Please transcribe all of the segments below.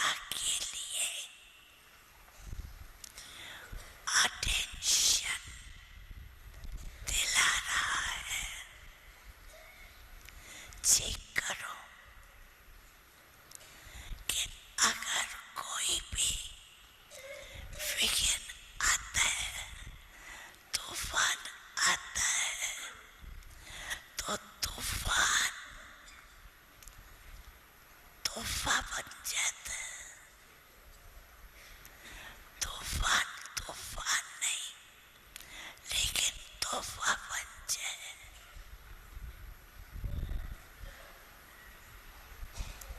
सदा के लिए अटेंशन दिला रहा है। चेक करो कि अगर कोई भी विघ्न आता है, तूफान आता है, तो तूफान तोहफा बन जाता है। तूफान तूफान नहीं, लेकिन तोहफा बन जाए।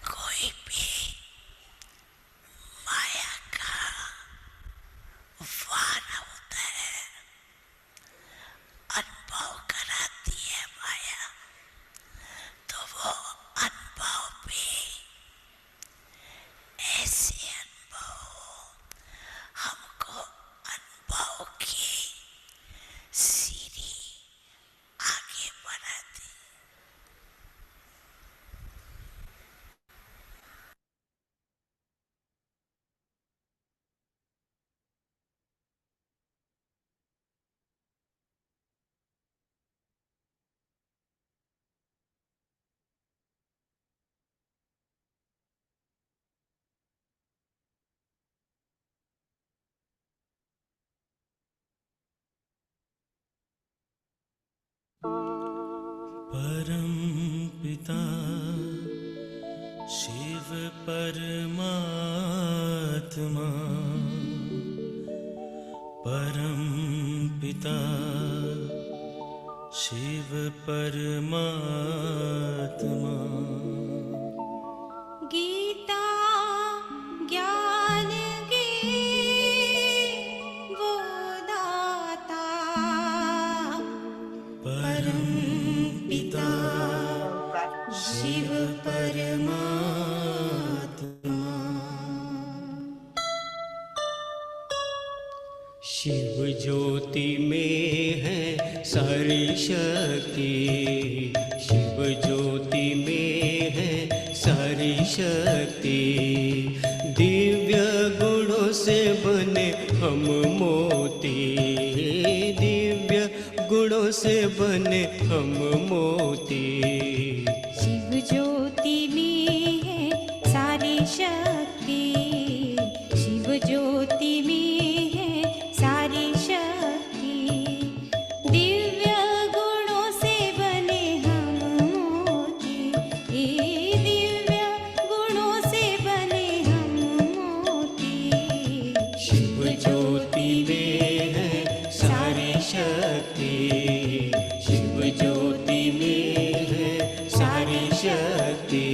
कोई भी माया का वार होता है, अनुभव कराती है माया, तो वो अनुभव भी ऐसे अनुभव हमको अनुभव की सीढ़ी आगे बढ़ाती। परम पिता शिव परमात्मा, परम पिता शिव परमात्मा। गीता ज्ञान के वो दाता, परम पिता शिव परमात्मा। शिव ज्योति में है सारी शक्ति, शिव ज्योति में है सारी शक्ति। दिव्य गुणों से बने हम मोती, दिव्य गुणों से बने हम मोती। शिव ज्योति में है सारी शक्ति, शिव ज्योति में है सारी शक्ति। दिव्य गुणों से बने हम मोती, दिव्य गुणों से बने हम मोती। शिव ज्योति में है सारी शक्ति, शिव ज्योति में है सारी शक्ति।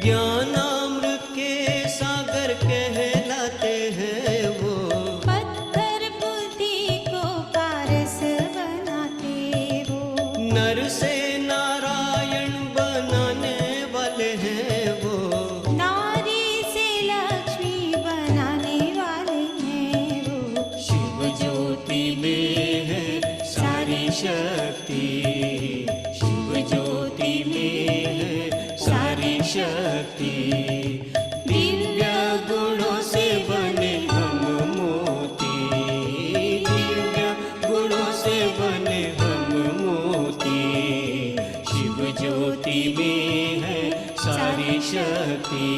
ज्ञानामृत के सागर कहलाते हैं वो, पत्थर बुद्धि को पारस बनाते वो। नर से नारायण बनाने वाले हैं वो, नारी से लक्ष्मी बनाने वाले हैं वो। शिव ज्योति में है सारी शक्ति, शिव ज्योति में है सारी शक्ति। दिव्य गुणों से बने हम मोती, दिव्य गुणों से बने हम मोती। शिव ज्योति में है सारी शक्ति,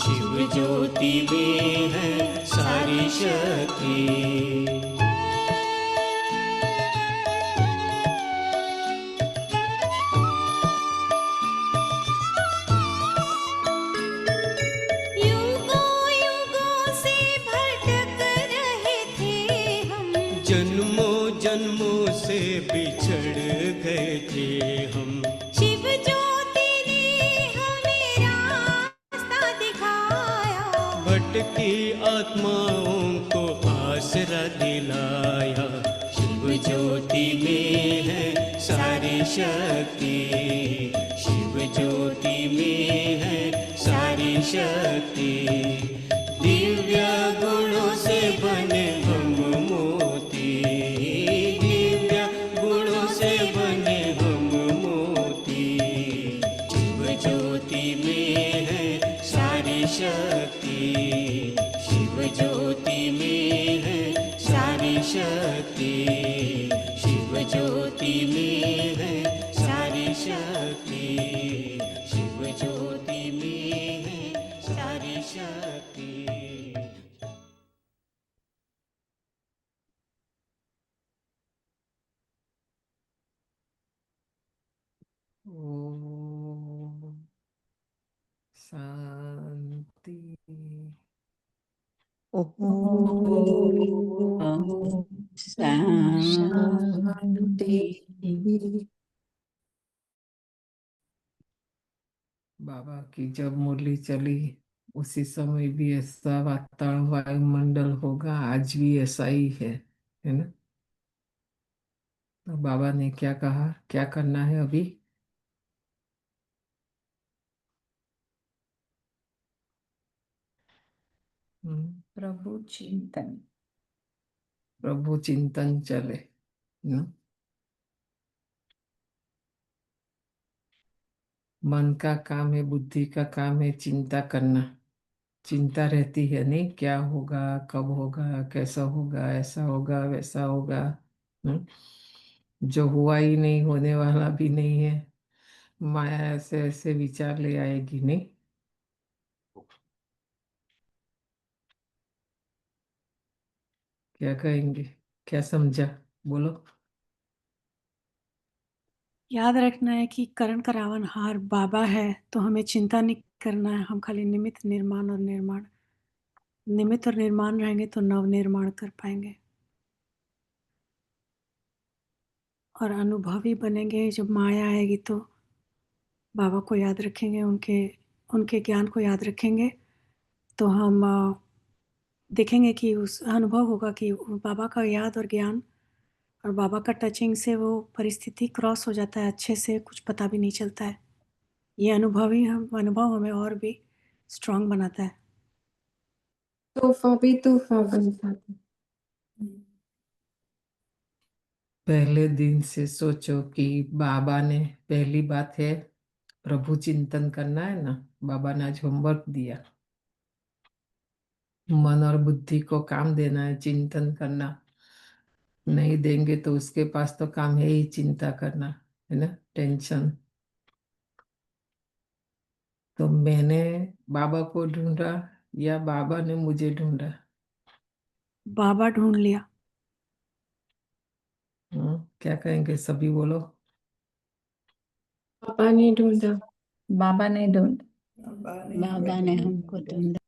शिव ज्योति में है सारी शक्ति। युगों युगों से भटक रहे थे हम, जन्मों जन्मों से बिछड़ गए थे हम। शिव ज्योति ने हमें रास्ता दिखाया, भटकी आत्माओं को आसरा दिलाया। शिव ज्योति में है सारी शक्ति, शिव ज्योति में है सारी शक्ति। दिव्य गुणों से बने हम ज्योति में है सारी शक्ति, शिव ज्योति में है सारी शक्ति। ओम शांति। ॐ शान्ति। बाबा की जब मुरली चली उसी समय भी ऐसा वातावरण वायुमंडल होगा, आज भी ऐसा ही है ना। तो बाबा ने क्या कहा, क्या करना है अभी? प्रभु चिंतन। प्रभु चिंतन चले ना। मन का काम है, बुद्धि का काम है चिंता करना। चिंता रहती है नहीं, क्या होगा, कब होगा, कैसा होगा, ऐसा होगा वैसा होगा। हम्म? जो हुआ ही नहीं, होने वाला भी नहीं है, माया ऐसे ऐसे विचार ले आएगी नहीं। क्या कहेंगे, क्या समझा, बोलो। याद रखना है कि करण करावनहार बाबा है, तो हमें चिंता नहीं करना है। हम खाली निमित्त निर्माण और निर्माण, निमित्त और निर्माण रहेंगे तो नव निर्माण कर पाएंगे और अनुभवी बनेंगे। जब माया आएगी तो बाबा को याद रखेंगे, उनके उनके ज्ञान को याद रखेंगे, तो हम देखेंगे कि उस अनुभव होगा कि बाबा का याद और ज्ञान और बाबा का टचिंग से वो परिस्थिति क्रॉस हो जाता है अच्छे से, कुछ पता भी नहीं चलता है। ये अनुभव हमें और भी स्ट्रांग बनाता है। तोहफा भी तोहफा बन जाता। पहले दिन से सोचो कि बाबा ने, पहली बात है प्रभु चिंतन करना है ना। बाबा ने आज होमवर्क दिया, मन और बुद्धि को काम देना है, चिंतन करना। नहीं देंगे तो उसके पास तो काम है ही चिंता करना, है ना, टेंशन। तो मैंने बाबा को ढूंढा या बाबा ने मुझे ढूंढा? बाबा ढूंढ लिया। क्या कहेंगे, सभी बोलो। पापा ने ढूंढा। बाबा ने हमको ढूंढा।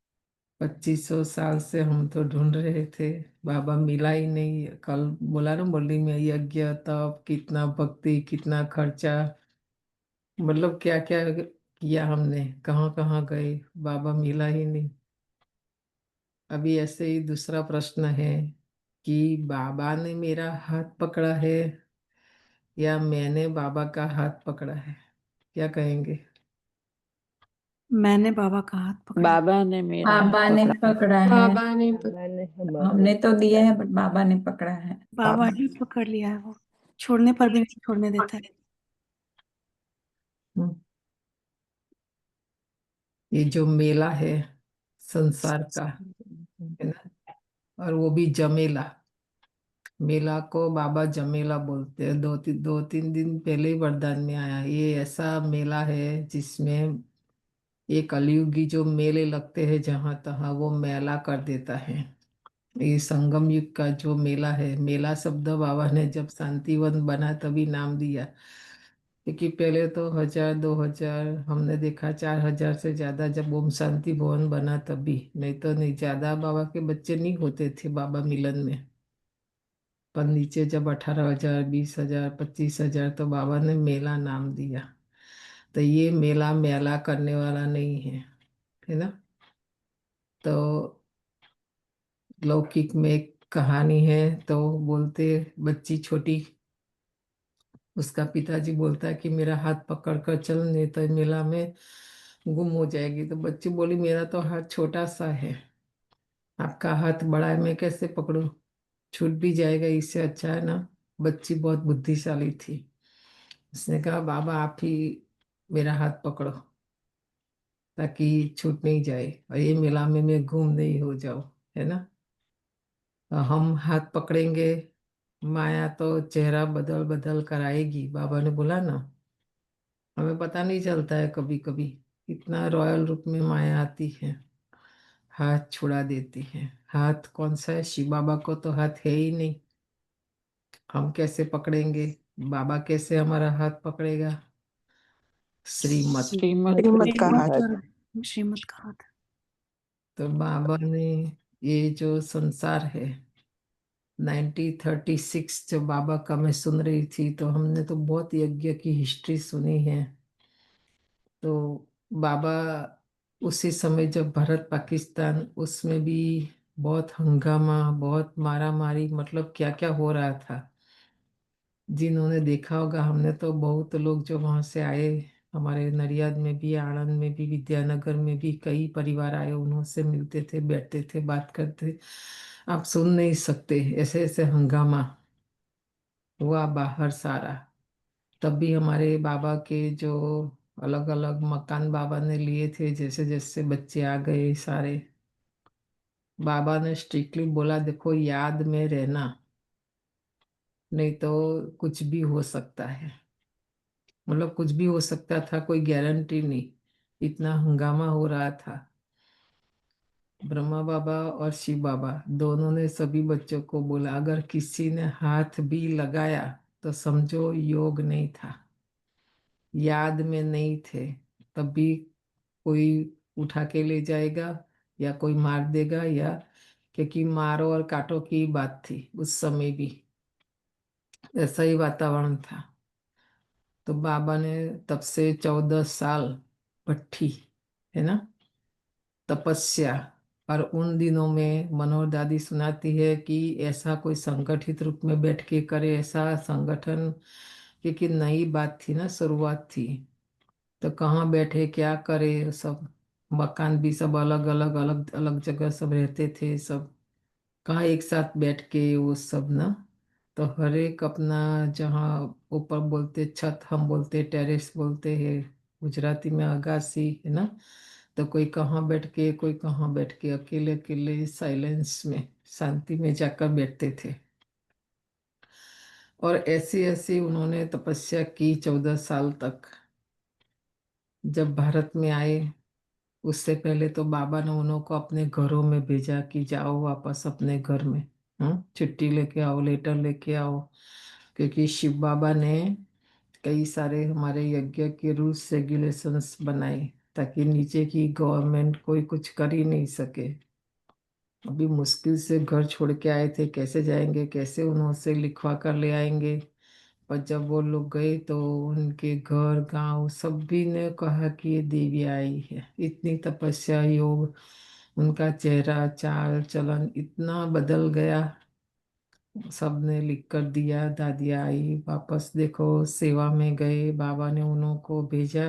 2500 साल से हम तो ढूंढ रहे थे, बाबा मिला ही नहीं। कल बोला ना मुरली में, यज्ञ तप, कितना भक्ति, कितना खर्चा, मतलब क्या क्या किया हमने, कहाँ कहाँ गए, बाबा मिला ही नहीं। अभी ऐसे ही दूसरा प्रश्न है कि बाबा ने मेरा हाथ पकड़ा है या मैंने बाबा का हाथ पकड़ा है? क्या कहेंगे? मैंने बाबा का हाथ पकड़ा। बाबा ने मेरा बाबा ने पकड़ा है। बाबा ने हमने तो दिए हैं बट बाबा ने पकड़ा है। बाबा ही पकड़ लिया है, वो छोड़ने पर भी नहीं छोड़ने देता है। हम्म, ये जो मेला है संसार का, है ना, और वो भी जमेला। मेला को बाबा जमेला बोलते हैं। दो तीन दिन पहले ही वरदान में आया, ये ऐसा मेला है जिसमें ये कलयुगी जो मेले लगते हैं जहां तहां, वो मेला कर देता है। ये संगम युग का जो मेला है, मेला शब्द बाबा ने जब शांतिवन बना तभी नाम दिया, क्योंकि पहले तो 1000 2000 हमने देखा, 4000 से ज्यादा जब ओम शांति भवन बना तभी, नहीं तो नहीं, ज्यादा बाबा के बच्चे नहीं होते थे बाबा मिलन में। पर नीचे जब 18,000 20,000 25,000, तो बाबा ने मेला नाम दिया। तो ये मेला मेला करने वाला नहीं है ना। तो लौकिक में एक कहानी है, तो बोलते, बच्ची छोटी, उसका पिताजी बोलता है कि मेरा हाथ पकड़ कर चल, नहीं तो मेला में गुम हो जाएगी। तो बच्ची बोली मेरा तो हाथ छोटा सा है, आपका हाथ बड़ा है, मैं कैसे पकड़ूं, छूट भी जाएगा, इससे अच्छा है ना। बच्ची बहुत बुद्धिशाली थी, उसने कहा बाबा आप ही मेरा हाथ पकड़ो, ताकि छूट नहीं जाए और ये मेला में मैं गुम नहीं हो जाऊं, है ना। तो हम हाथ पकड़ेंगे, माया तो चेहरा बदल बदल कर आएगी, बाबा ने बोला ना। हमें पता नहीं चलता है कभी कभी, इतना रॉयल रूप में माया आती है, हाथ छुड़ा देती है। हाथ कौन सा है? शिव बाबा को तो हाथ है ही नहीं, हम कैसे पकड़ेंगे? बाबा कैसे हमारा हाथ पकड़ेगा? श्रीमत। श्रीमत का हाथ। श्रीमत का हाथ। तो बाबा ने ये जो संसार है, 1936 जब बाबा का मैं सुन रही थी, तो हमने तो बहुत यज्ञ की हिस्ट्री सुनी है। तो बाबा उसी समय जब भारत पाकिस्तान, उसमें भी बहुत हंगामा, बहुत मारा मारी, मतलब क्या क्या हो रहा था। जिन्होंने देखा होगा, हमने तो बहुत लोग जो वहां से आए, हमारे नडियाद में भी, आणंद में भी, विद्यानगर में भी कई परिवार आए, उनसे मिलते थे, बैठते थे, बात करते। आप सुन नहीं सकते, ऐसे ऐसे हंगामा हुआ बाहर सारा। तब भी हमारे बाबा के जो अलग अलग मकान बाबा ने लिए थे, जैसे जैसे बच्चे आ गए सारे, बाबा ने स्ट्रिक्टली बोला, देखो याद में रहना, नहीं तो कुछ भी हो सकता है। मतलब कुछ भी हो सकता था, कोई गारंटी नहीं, इतना हंगामा हो रहा था। ब्रह्मा बाबा और शिव बाबा दोनों ने सभी बच्चों को बोला, अगर किसी ने हाथ भी लगाया तो समझो योग नहीं था, याद में नहीं थे। तब भी कोई उठा के ले जाएगा या कोई मार देगा, या क्योंकि मारो और काटो की बात थी उस समय भी, ऐसा ही वातावरण था। तो बाबा ने तब से 14 साल भट्ठी, है ना, तपस्या। और उन दिनों में मनोहर दादी सुनाती है कि ऐसा कोई संगठित रूप में बैठ के करे, ऐसा संगठन, क्योंकि नई बात थी ना, शुरुआत थी। तो कहाँ बैठे क्या करे सब, मकान भी सब अलग अलग अलग अलग जगह सब रहते थे सब, कहाँ एक साथ बैठ के वो सब ना। तो हर एक अपना, जहाँ ऊपर बोलते छत, हम बोलते टेरेस बोलते हैं, गुजराती में अगासी, है ना। तो कोई कहाँ बैठ के, कोई कहाँ बैठ के, अकेले अकेले साइलेंस में, शांति में जाकर बैठते थे। और ऐसी ऐसी उन्होंने तपस्या की 14 साल तक। जब भारत में आए, उससे पहले तो बाबा ने उनको अपने घरों में भेजा कि जाओ वापस अपने घर में, छुट्टी लेके आओ, लेटर लेके आओ। क्योंकि शिव बाबा ने कई सारे हमारे यज्ञ के रूल्स रेगुलेशंस बनाए, ताकि नीचे की गवर्नमेंट कोई कुछ कर ही नहीं सके। अभी मुश्किल से घर छोड़ के आए थे, कैसे जाएंगे, कैसे उनसे लिखवा कर ले आएंगे। पर जब वो लोग गए तो उनके घर गांव सभी ने कहा कि ये देवी आई है। इतनी तपस्या, योग, उनका चेहरा चाल चलन इतना बदल गया। सबने लिख कर दिया, दादिया आई वापस, देखो सेवा में गए, बाबा ने उन्हों को भेजा।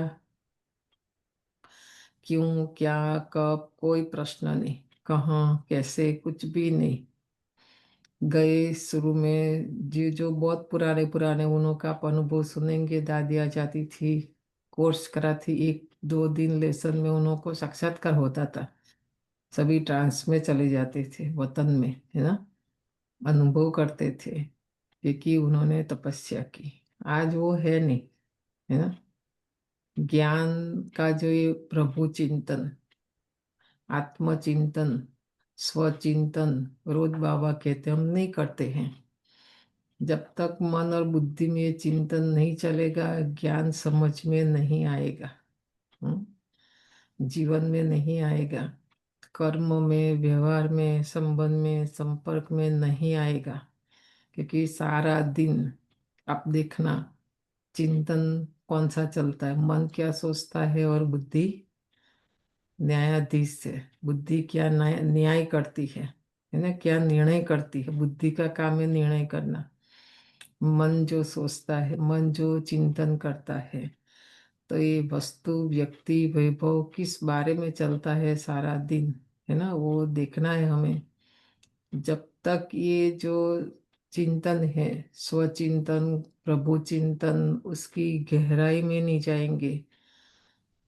क्यों, क्या, कब, कोई प्रश्न नहीं, कहाँ, कैसे, कुछ भी नहीं। गए शुरू में, जी जो बहुत पुराने पुराने, उन्हों का आप अनुभव सुनेंगे। दादिया जाती थी, कोर्स करा थी, 1-2 दिन लेसन में उन्हों को साक्षात्कार होता था। सभी ट्रांस में चले जाते थे वतन में, है ना, अनुभव करते थे, क्योंकि उन्होंने तपस्या की। आज वो है नहीं, है ना। ज्ञान का जो ये प्रभु चिंतन, आत्मचिंतन, स्वचिंतन, रोज बाबा कहते हम नहीं करते हैं। जब तक मन और बुद्धि में ये चिंतन नहीं चलेगा, ज्ञान समझ में नहीं आएगा, हम्म? जीवन में नहीं आएगा, कर्म में, व्यवहार में, संबंध में, संपर्क में नहीं आएगा। क्योंकि सारा दिन आप देखना, चिंतन कौन सा चलता है, मन क्या सोचता है, और बुद्धि न्यायाधीश है। बुद्धि क्या न्याय करती है ना, क्या निर्णय करती है। बुद्धि का काम है निर्णय करना। मन जो सोचता है, मन जो चिंतन करता है, तो ये वस्तु, व्यक्ति, वैभव किस बारे में चलता है सारा दिन, है ना, वो देखना है हमें। जब तक ये जो चिंतन है, स्वचिंतन, प्रभु चिंतन, उसकी गहराई में नहीं जाएंगे,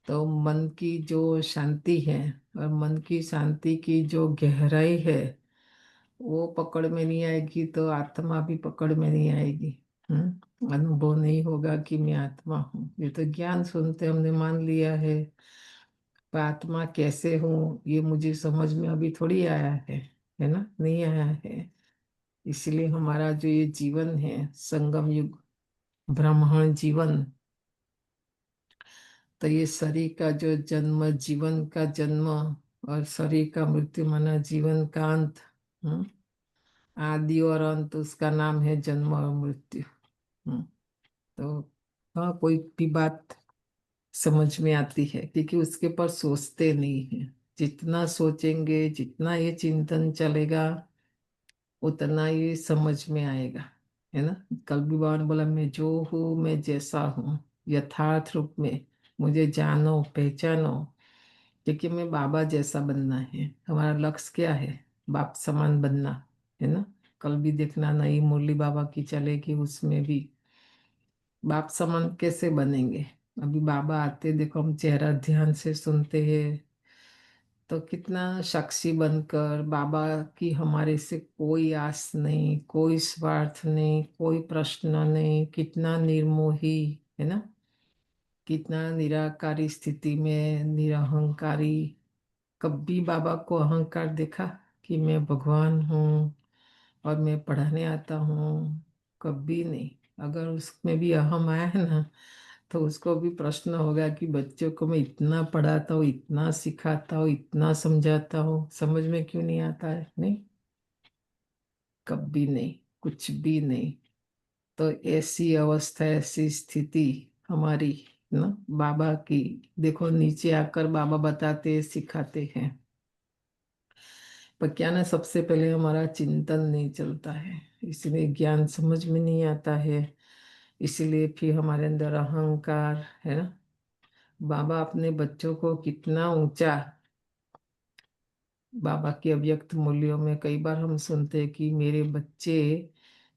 तो मन की जो शांति है, और मन की शांति की जो गहराई है, वो पकड़ में नहीं आएगी तो आत्मा भी पकड़ में नहीं आएगी। अनुभव नहीं होगा कि मैं आत्मा हूँ। ये तो ज्ञान सुनते हमने मान लिया है, पर आत्मा कैसे हूँ ये मुझे समझ में अभी थोड़ी आया है ना, नहीं आया है। इसलिए हमारा जो ये जीवन है, संगम युग ब्राह्मण जीवन, तो ये शरीर का जो जन्म, जीवन का जन्म, और शरीर का मृत्यु माना जीवन का अंत। हम्म, आदि और अंत, उसका नाम है जन्म और मृत्यु। हम्म, तो हाँ, कोई भी बात समझ में आती है क्योंकि उसके पर सोचते नहीं है। जितना सोचेंगे, जितना ये चिंतन चलेगा, उतना ये समझ में आएगा, है ना। कल भी बाबा ने बोला, मैं जो हूँ, मैं जैसा हूँ, यथार्थ रूप में मुझे जानो, पहचानो। क्योंकि मैं बाबा जैसा बनना है। हमारा लक्ष्य क्या है? बाप समान बनना, है ना। कल भी देखना, नई मुरली बाबा की चलेगी, उसमें भी बाप समान कैसे बनेंगे। अभी बाबा आते, देखो हम चेहरा ध्यान से सुनते हैं, तो कितना साक्षी बनकर बाबा की हमारे से कोई आस नहीं, कोई स्वार्थ नहीं, कोई प्रश्न नहीं, कितना निर्मोही, है ना। कितना निराकारी स्थिति में, निरहंकारी। कभी बाबा को अहंकार देखा कि मैं भगवान हूँ और मैं पढ़ाने आता हूँ? कभी नहीं। अगर उसमें भी अहम आया है ना, तो उसको भी प्रश्न होगा कि बच्चों को मैं इतना पढ़ाता हूँ, इतना सिखाता हूँ, इतना समझाता हूँ, समझ में क्यों नहीं आता है? नहीं, कभी नहीं, कुछ भी नहीं। तो ऐसी अवस्था, ऐसी स्थिति हमारी ना, बाबा की। देखो नीचे आकर बाबा बताते, सिखाते हैं, पर क्या ना, सबसे पहले हमारा चिंतन नहीं चलता है, इसलिए ज्ञान समझ में नहीं आता है। इसलिए फिर हमारे अंदर अहंकार, है ना। बाबा अपने बच्चों को कितना ऊंचा, बाबा के अव्यक्त मूल्यों में कई बार हम सुनते हैं कि मेरे बच्चे,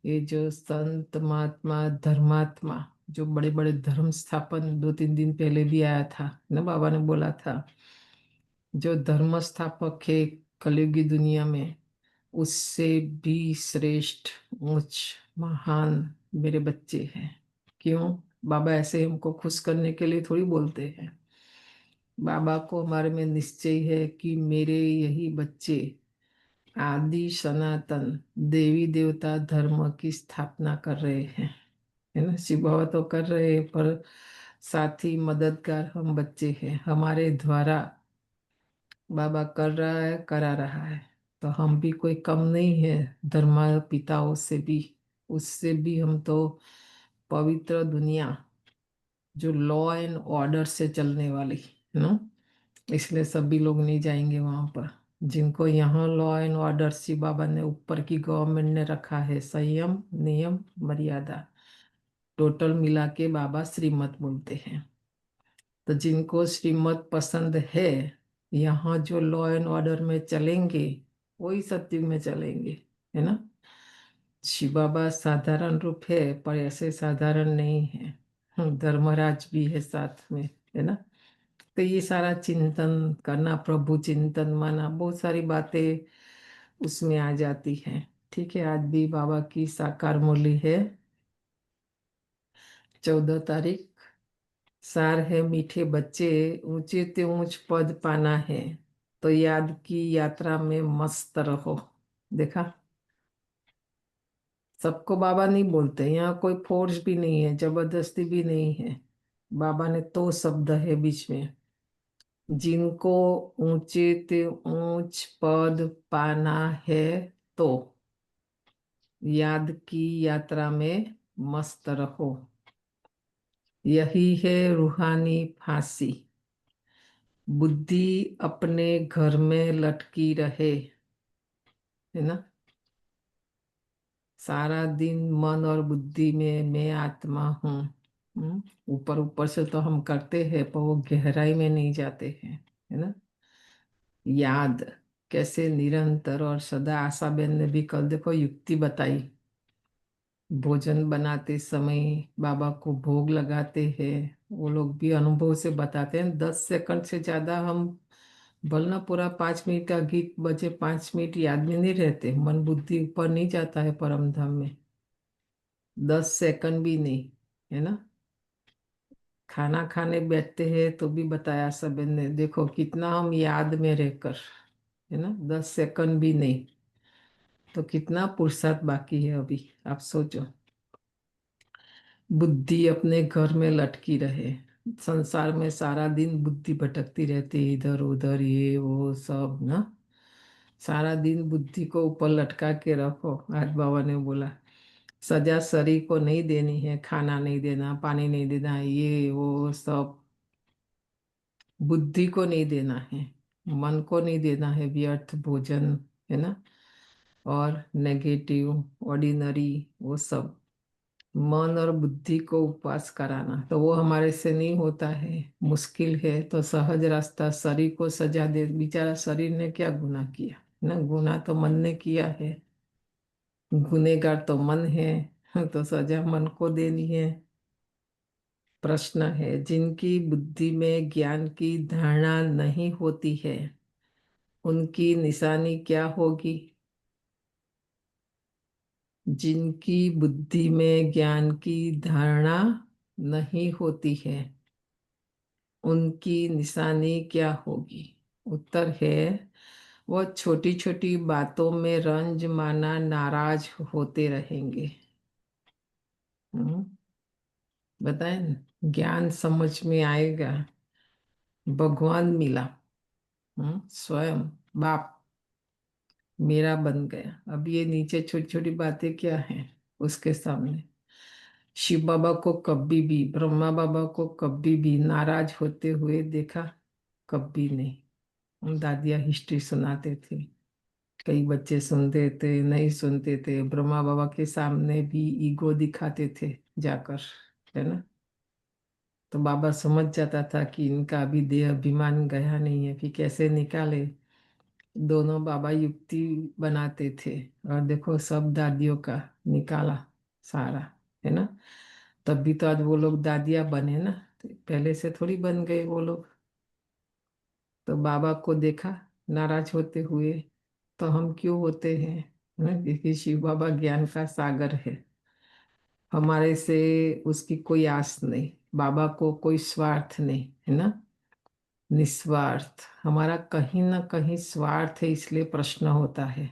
ये जो संत महात्मा धर्मात्मा, जो बड़े बड़े धर्म स्थापन 2-3 दिन पहले भी आया था ना, बाबा ने बोला था, जो धर्म स्थापक है कलयुगी दुनिया में, उससे भी श्रेष्ठ, उच्च, महान मेरे बच्चे हैं। क्यों? बाबा ऐसे हमको खुश करने के लिए थोड़ी बोलते हैं। बाबा को हमारे में निश्चय है कि मेरे यही बच्चे आदि सनातन देवी देवता धर्म की स्थापना कर रहे हैं, है ना। शिव बाबा तो कर रहे हैं, पर साथ ही मददगार हम बच्चे हैं। हमारे द्वारा बाबा कर रहा है, करा रहा है, तो हम भी कोई कम नहीं है धर्मा पिताओं से भी। उससे भी हम तो पवित्र दुनिया, जो लॉ एंड ऑर्डर से चलने वाली, है ना। इसलिए सभी लोग नहीं जाएंगे वहां पर। जिनको यहाँ लॉ एंड ऑर्डर शिव बाबा ने, ऊपर की गवर्नमेंट ने रखा है, संयम, नियम, मर्यादा, टोटल मिला के बाबा श्रीमत बोलते हैं। तो जिनको श्रीमत पसंद है, यहाँ जो लॉ एंड ऑर्डर में चलेंगे, वही सत्युग में चलेंगे, है ना। शिव बाबा साधारण रूप है, पर ऐसे साधारण नहीं है। धर्मराज भी है साथ में, है ना। तो ये सारा चिंतन करना, प्रभु चिंतन माना, बहुत सारी बातें उसमें आ जाती हैं। ठीक है, आज भी बाबा की साकार मुरली है, 14 तारीख। सार है मीठे बच्चे, ऊंचे ते ऊंच पद पाना है, तो याद की यात्रा में मस्त रहो। देखा, सबको बाबा नहीं बोलते, यहाँ कोई फोर्स भी नहीं है, जबरदस्ती भी नहीं है। बाबा ने तो शब्द है बीच में, जिनको ऊंचे ते ऊंच पद पाना है, तो याद की यात्रा में मस्त रहो। यही है रूहानी फांसी, बुद्धि अपने घर में लटकी रहे, है ना। सारा दिन मन और बुद्धि में मैं आत्मा हूँ। ऊपर ऊपर से तो हम करते हैं, पर वो गहराई में नहीं जाते हैं, है ना। याद कैसे निरंतर और सदा, आशा बहन ने भी कल देखो युक्ति बताई। भोजन बनाते समय बाबा को भोग लगाते हैं, वो लोग भी अनुभव से बताते हैं, 10 सेकंड से ज्यादा हम बोलना पूरा 5 मिनट का गीत बजे 5 मिनट याद में नहीं रहते, मन बुद्धि ऊपर नहीं जाता है परम धाम में, 10 सेकंड भी नहीं, है ना। खाना खाने बैठते हैं तो भी बताया सब ने, देखो कितना हम याद में रहकर, है ना, 10 सेकंड भी नहीं, तो कितना पुरुषार्थ बाकी है अभी, आप सोचो। बुद्धि अपने घर में लटकी रहे, संसार में सारा दिन बुद्धि भटकती रहती है, इधर उधर ये वो सब ना, सारा दिन बुद्धि को ऊपर लटका के रखो। आज बाबा ने बोला सजा शरीर को नहीं देनी है, खाना नहीं देना, पानी नहीं देना, ये वो सब बुद्धि को नहीं देना है, मन को नहीं देना है व्यर्थ भोजन, है ना, और नेगेटिव ऑर्डिनरी वो सब, मन और बुद्धि को उपवास कराना, तो वो हमारे से नहीं होता है, मुश्किल है। तो सहज रास्ता, शरीर को सजा दे, बेचारा शरीर ने क्या गुनाह किया ना, गुनाह तो मन ने किया है, गुनेगार तो मन है, तो सजा मन को देनी है। प्रश्न है, जिनकी बुद्धि में ज्ञान की धारणा नहीं होती है उनकी निशानी क्या होगी। जिनकी बुद्धि में ज्ञान की धारणा नहीं होती है उनकी निशानी क्या होगी। उत्तर है, वह छोटी छोटी बातों में रंज माना नाराज होते रहेंगे। हम्म, बताए ना, ज्ञान समझ में आएगा, भगवान मिला, स्वयं बाप मेरा बन गया। अब ये नीचे छोटी छोटी बातें क्या हैं उसके सामने। शिव बाबा को कभी भी, ब्रह्मा बाबा को कभी भी नाराज होते हुए देखा, कभी नहीं। हम दादिया हिस्ट्री सुनाते थे, कई बच्चे सुनते थे, नहीं सुनते थे, ब्रह्मा बाबा के सामने भी ईगो दिखाते थे जाकर, है ना। तो बाबा समझ जाता था कि इनका अभी देह अभिमान गया नहीं है, फिर कैसे निकाले। दोनों बाबा युक्ति बनाते थे, और देखो सब दादियों का निकाला सारा, है ना। तब भी तो आज वो लोग दादिया बने ना, तो पहले से थोड़ी बन गए वो लोग। तो बाबा को देखा नाराज होते हुए, तो हम क्यों होते हैं, है ना? क्योंकि शिव बाबा ज्ञान का सागर है, हमारे से उसकी कोई आस नहीं, बाबा को कोई स्वार्थ नहीं, है ना, निस्वार्थ। हमारा कहीं ना कहीं स्वार्थ है, इसलिए प्रश्न होता है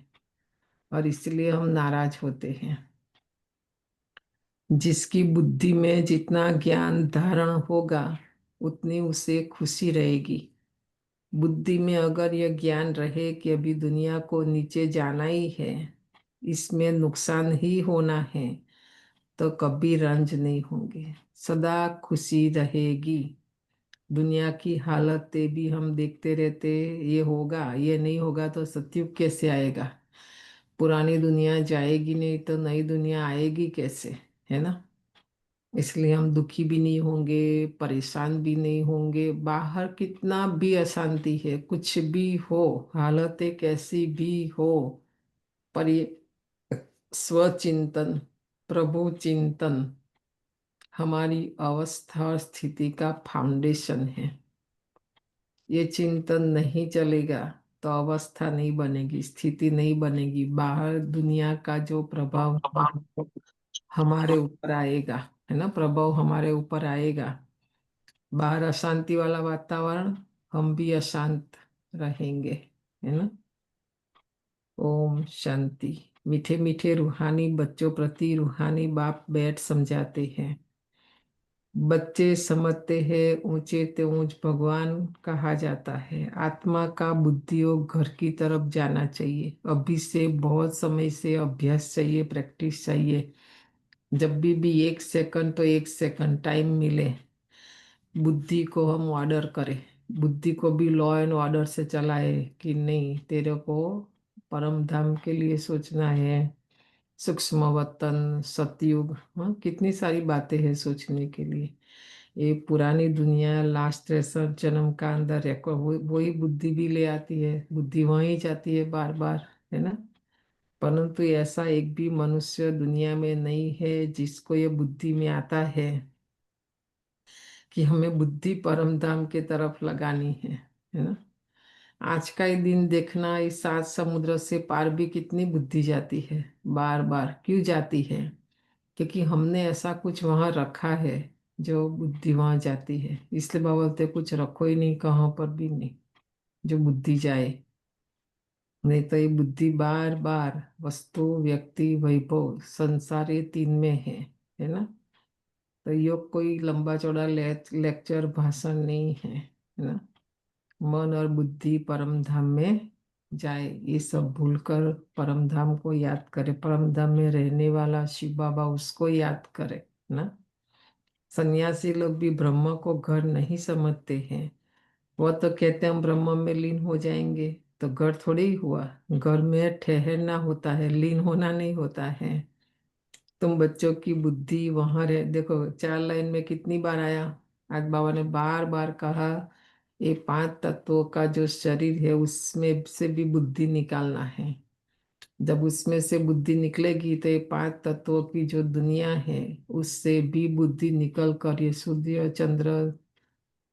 और इसलिए हम नाराज होते हैं। जिसकी बुद्धि में जितना ज्ञान धारण होगा उतनी उसे खुशी रहेगी। बुद्धि में अगर यह ज्ञान रहे कि अभी दुनिया को नीचे जाना ही है, इसमें नुकसान ही होना है, तो कभी रंज नहीं होंगे, सदा खुशी रहेगी। दुनिया की हालतें भी हम देखते रहते, ये होगा ये नहीं होगा, तो सतयुग कैसे आएगा। पुरानी दुनिया जाएगी नहीं तो नई दुनिया आएगी कैसे, है ना। इसलिए हम दुखी भी नहीं होंगे, परेशान भी नहीं होंगे। बाहर कितना भी अशांति है, कुछ भी हो, हालतें कैसी भी हो, पर ये स्वचिंतन, प्रभु चिंतन हमारी अवस्था और स्थिति का फाउंडेशन है। ये चिंतन नहीं चलेगा तो अवस्था नहीं बनेगी, स्थिति नहीं बनेगी। बाहर दुनिया का जो प्रभाव हमारे ऊपर आएगा, है ना, प्रभाव हमारे ऊपर आएगा। बाहर अशांति वाला वातावरण, हम भी अशांत रहेंगे, है ना। ओम शांति। मीठे मीठे रूहानी बच्चों प्रति रूहानी बाप बैठ समझाते हैं। बच्चे समझते हैं ऊंचे ते ऊंच भगवान कहा जाता है। आत्मा का बुद्धियोग घर की तरफ जाना चाहिए। अभी से बहुत समय से अभ्यास चाहिए, प्रैक्टिस चाहिए। जब भी 1 सेकंड तो 1 सेकंड टाइम मिले, बुद्धि को हम ऑर्डर करें, बुद्धि को भी लॉ एंड ऑर्डर से चलाए कि नहीं, तेरे को परम धाम के लिए सोचना है। सूक्ष्म वतन, सतयुग, हाँ कितनी सारी बातें हैं सोचने के लिए। ये पुरानी दुनिया, लास्ट रेशन, जन्म का अंदर रिकॉर्ड, वही बुद्धि भी ले आती है, बुद्धि वहीं जाती है बार बार, है ना। परंतु ऐसा एक भी मनुष्य दुनिया में नहीं है जिसको ये बुद्धि में आता है कि हमें बुद्धि परम धाम के तरफ लगानी है ना। आज का ही दिन देखना, इस 7 समुद्र से पार भी कितनी बुद्धि जाती है, बार बार क्यों जाती है? क्योंकि हमने ऐसा कुछ वहां रखा है जो बुद्धि वहां जाती है। इसलिए बाबा बोलते कुछ रखो ही नहीं कहाँ पर भी नहीं जो बुद्धि जाए। नहीं तो ये बुद्धि बार बार वस्तु, व्यक्ति, वैभव, संसार, ये 3 में है ना। तो योग कोई लंबा चौड़ा लेक्चर भाषण नहीं है ना। मन और बुद्धि परम धाम में जाए, ये सब भूलकर परम धाम को याद करे। परम धाम में रहने वाला शिव बाबा, उसको याद करे ना। सन्यासी लोग भी ब्रह्म को घर नहीं समझते हैं। वो तो कहते हैं हम ब्रह्म में लीन हो जाएंगे। तो घर थोड़ी ही हुआ, घर में ठहरना होता है, लीन होना नहीं होता है। तुम बच्चों की बुद्धि वहां रहे। देखो 4 लाइन में कितनी बार आया। आज बाबा ने बार बार कहा ये 5 तत्वों का जो शरीर है उसमें से भी बुद्धि निकालना है। जब उसमें से बुद्धि निकलेगी तो ये 5 तत्वों की जो दुनिया है उससे भी बुद्धि निकल कर ये सूर्य, चंद्र,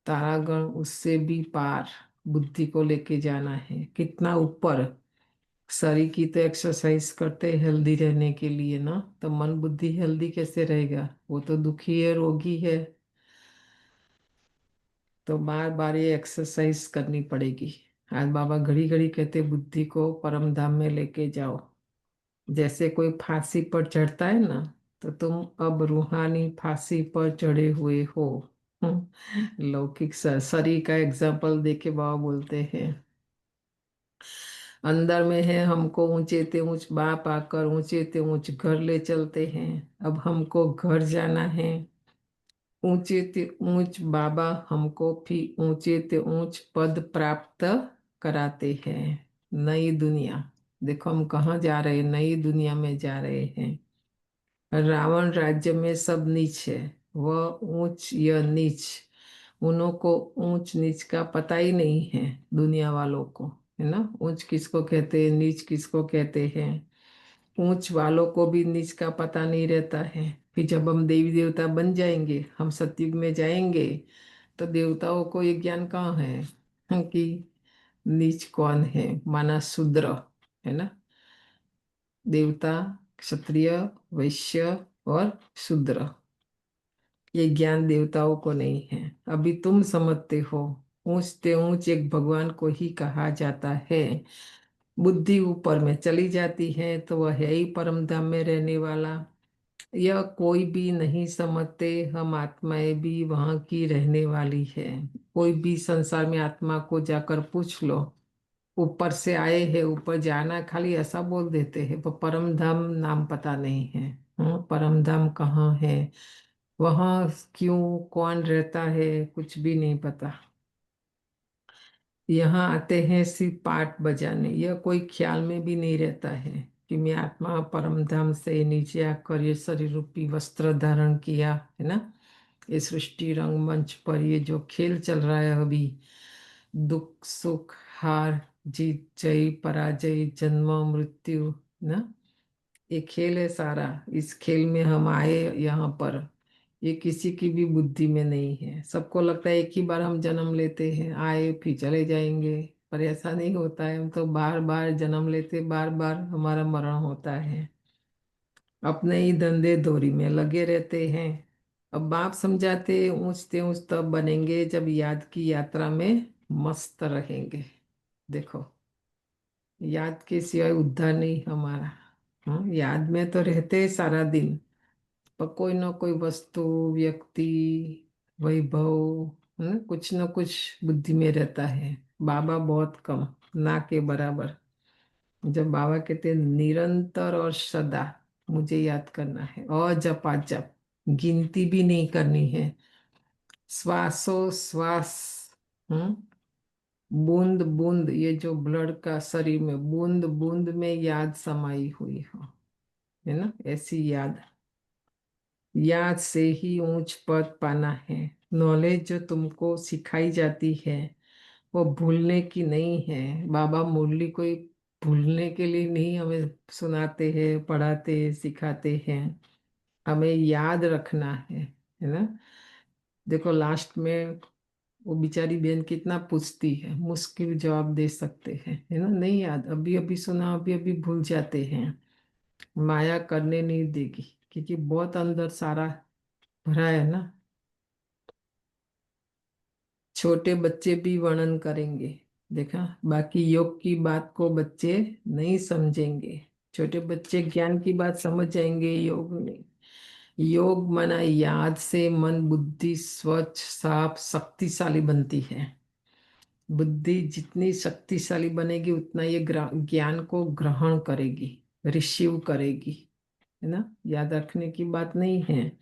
तारागण, उससे भी पार बुद्धि को लेके जाना है। कितना ऊपर। शरीर की तो एक्सरसाइज करते हैं हेल्दी रहने के लिए ना। तो मन बुद्धि हेल्दी कैसे रहेगा? वो तो दुखी है, रोगी है। तो बार बार ये एक्सरसाइज करनी पड़ेगी। आज बाबा घड़ी घड़ी कहते बुद्धि को परम धाम में लेके जाओ। जैसे कोई फांसी पर चढ़ता है ना, तो तुम अब रूहानी फांसी पर चढ़े हुए हो। लौकिक शरीर का एग्जाम्पल देके बाबा बोलते हैं अंदर में है हमको ऊंचे ते ऊंच बाप आकर ऊंचे ते ऊंच घर ले चलते हैं। अब हमको घर जाना है। ऊंचे ते ऊंच बाबा हमको फिर ऊंचे ते ऊंच पद प्राप्त कराते हैं। नई दुनिया। देखो हम कहाँ जा रहे हैं, नई दुनिया में जा रहे हैं। रावण राज्य में सब नीच है। वह ऊंच या नीच, उन्हों को ऊंच नीच का पता ही नहीं है दुनिया वालों को, है ना। ऊंच किसको कहते हैं, नीच किसको कहते हैं। ऊंच वालों को भी नीच का पता नहीं रहता है। फिर जब हम देवी देवता बन जाएंगे, हम सतयुग में जाएंगे, तो देवताओं को ये ज्ञान कहाँ है कि नीच कौन है, माना शूद्र, है ना। देवता, क्षत्रिय, वैश्य और शूद्र, ये ज्ञान देवताओं को नहीं है। अभी तुम समझते हो। ऊंचते ऊंच एक भगवान को ही कहा जाता है। बुद्धि ऊपर में चली जाती है तो वह है ही परम धाम में रहने वाला। यह कोई भी नहीं समझते, हम आत्माएं भी वहां की रहने वाली है। कोई भी संसार में आत्मा को जाकर पूछ लो, ऊपर से आए हैं, ऊपर जाना, खाली ऐसा बोल देते हैं, पर परम धाम नाम पता नहीं है। परम धाम कहाँ है, वहाँ क्यों, कौन रहता है, कुछ भी नहीं पता। यहाँ आते हैं सिर्फ पाठ बजाने, यह कोई ख्याल में भी नहीं रहता है कि मैं आत्मा परम धाम से नीचे आकर ये शरीर रूपी वस्त्र धारण किया, है ना। ये सृष्टि रंगमंच पर ये जो खेल चल रहा है अभी, दुख सुख, हार जीत, जय पराजय, जन्म मृत्यु, ना, ये खेल है सारा। इस खेल में हम आए यहाँ पर, ये किसी की भी बुद्धि में नहीं है। सबको लगता है एक ही बार हम जन्म लेते हैं, आए फिर चले जाएंगे। पर ऐसा नहीं होता है। हम तो बार बार जन्म लेते, बार बार हमारा मरण होता है। अपने ही धंधे दोरी में लगे रहते हैं। अब बाप समझाते ऊंचते ऊंच तब बनेंगे जब याद की यात्रा में मस्त रहेंगे। देखो, याद के सिवाय उद्धार नहीं हमारा। हाँ, याद में तो रहते हैं सारा दिन, पर कोई ना कोई वस्तु, व्यक्ति, वैभव, है ना, कुछ ना कुछ बुद्धि में रहता है। बाबा बहुत कम, ना के बराबर। जब बाबा कहते हैं निरंतर और सदा मुझे याद करना है, और जपा जप, गिनती भी नहीं करनी है। श्वासो श्वास, हम्म, बूंद बूंद, ये जो ब्लड का शरीर में बूंद बूंद में याद समाई हुई हो, है ना, ऐसी याद। याद से ही ऊंच पद पाना है। नॉलेज जो तुमको सिखाई जाती है वो भूलने की नहीं है। बाबा मुरली कोई भूलने के लिए नहीं हमें सुनाते हैं, पढ़ाते हैं, सिखाते हैं। हमें याद रखना है ना। देखो लास्ट में वो बेचारी बहन कितना पूछती है, मुश्किल जवाब दे सकते हैं, है ना, नहीं याद, अभी अभी सुना, अभी अभी भूल जाते हैं। माया करने नहीं देगी, क्योंकि बहुत अंदर सारा भरा है ना। छोटे बच्चे भी वर्णन करेंगे, देखा, बाकी योग की बात को बच्चे नहीं समझेंगे। छोटे बच्चे ज्ञान की बात समझ जाएंगे, योग नहीं। योग माना याद से मन बुद्धि स्वच्छ साफ शक्तिशाली बनती है। बुद्धि जितनी शक्तिशाली बनेगी उतना ये ज्ञान को ग्रहण करेगी, रिसीव करेगी, है ना, याद रखने की बात नहीं है।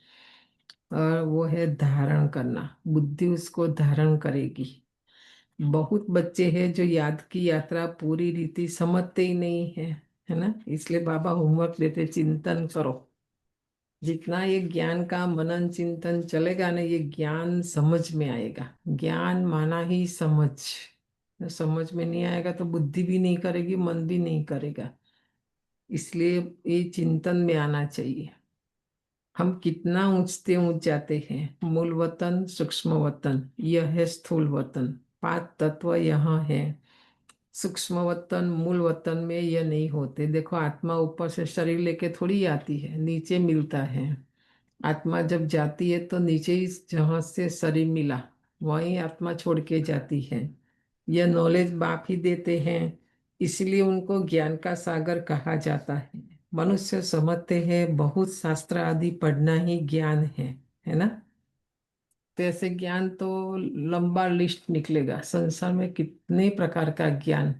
और वो है धारण करना, बुद्धि उसको धारण करेगी। बहुत बच्चे हैं जो याद की यात्रा पूरी रीति समझते ही नहीं है, है ना, इसलिए बाबा होमवर्क देते, चिंतन करो। जितना ये ज्ञान का मनन चिंतन चलेगा ना, ये ज्ञान समझ में आएगा। ज्ञान माना ही समझ, समझ में नहीं आएगा तो बुद्धि भी नहीं करेगी, मन भी नहीं करेगा। इसलिए ये चिंतन में आना चाहिए। हम कितना ऊंचते ऊंच जाते हैं। मूल वतन सूक्ष्म वतन, यह है स्थूल वतन। 5 तत्व यहाँ है। सूक्ष्म वतन मूल वतन में यह नहीं होते। देखो, आत्मा ऊपर से शरीर लेके थोड़ी आती है, नीचे मिलता है। आत्मा जब जाती है तो नीचे ही जहाँ से शरीर मिला वहीं आत्मा छोड़ के जाती है। यह नॉलेज बाप ही देते हैं, इसलिए उनको ज्ञान का सागर कहा जाता है। मनुष्य समझते हैं बहुत शास्त्र आदि पढ़ना ही ज्ञान है ना। तो ऐसे ज्ञान तो लंबा लिस्ट निकलेगा, संसार में कितने प्रकार का ज्ञान।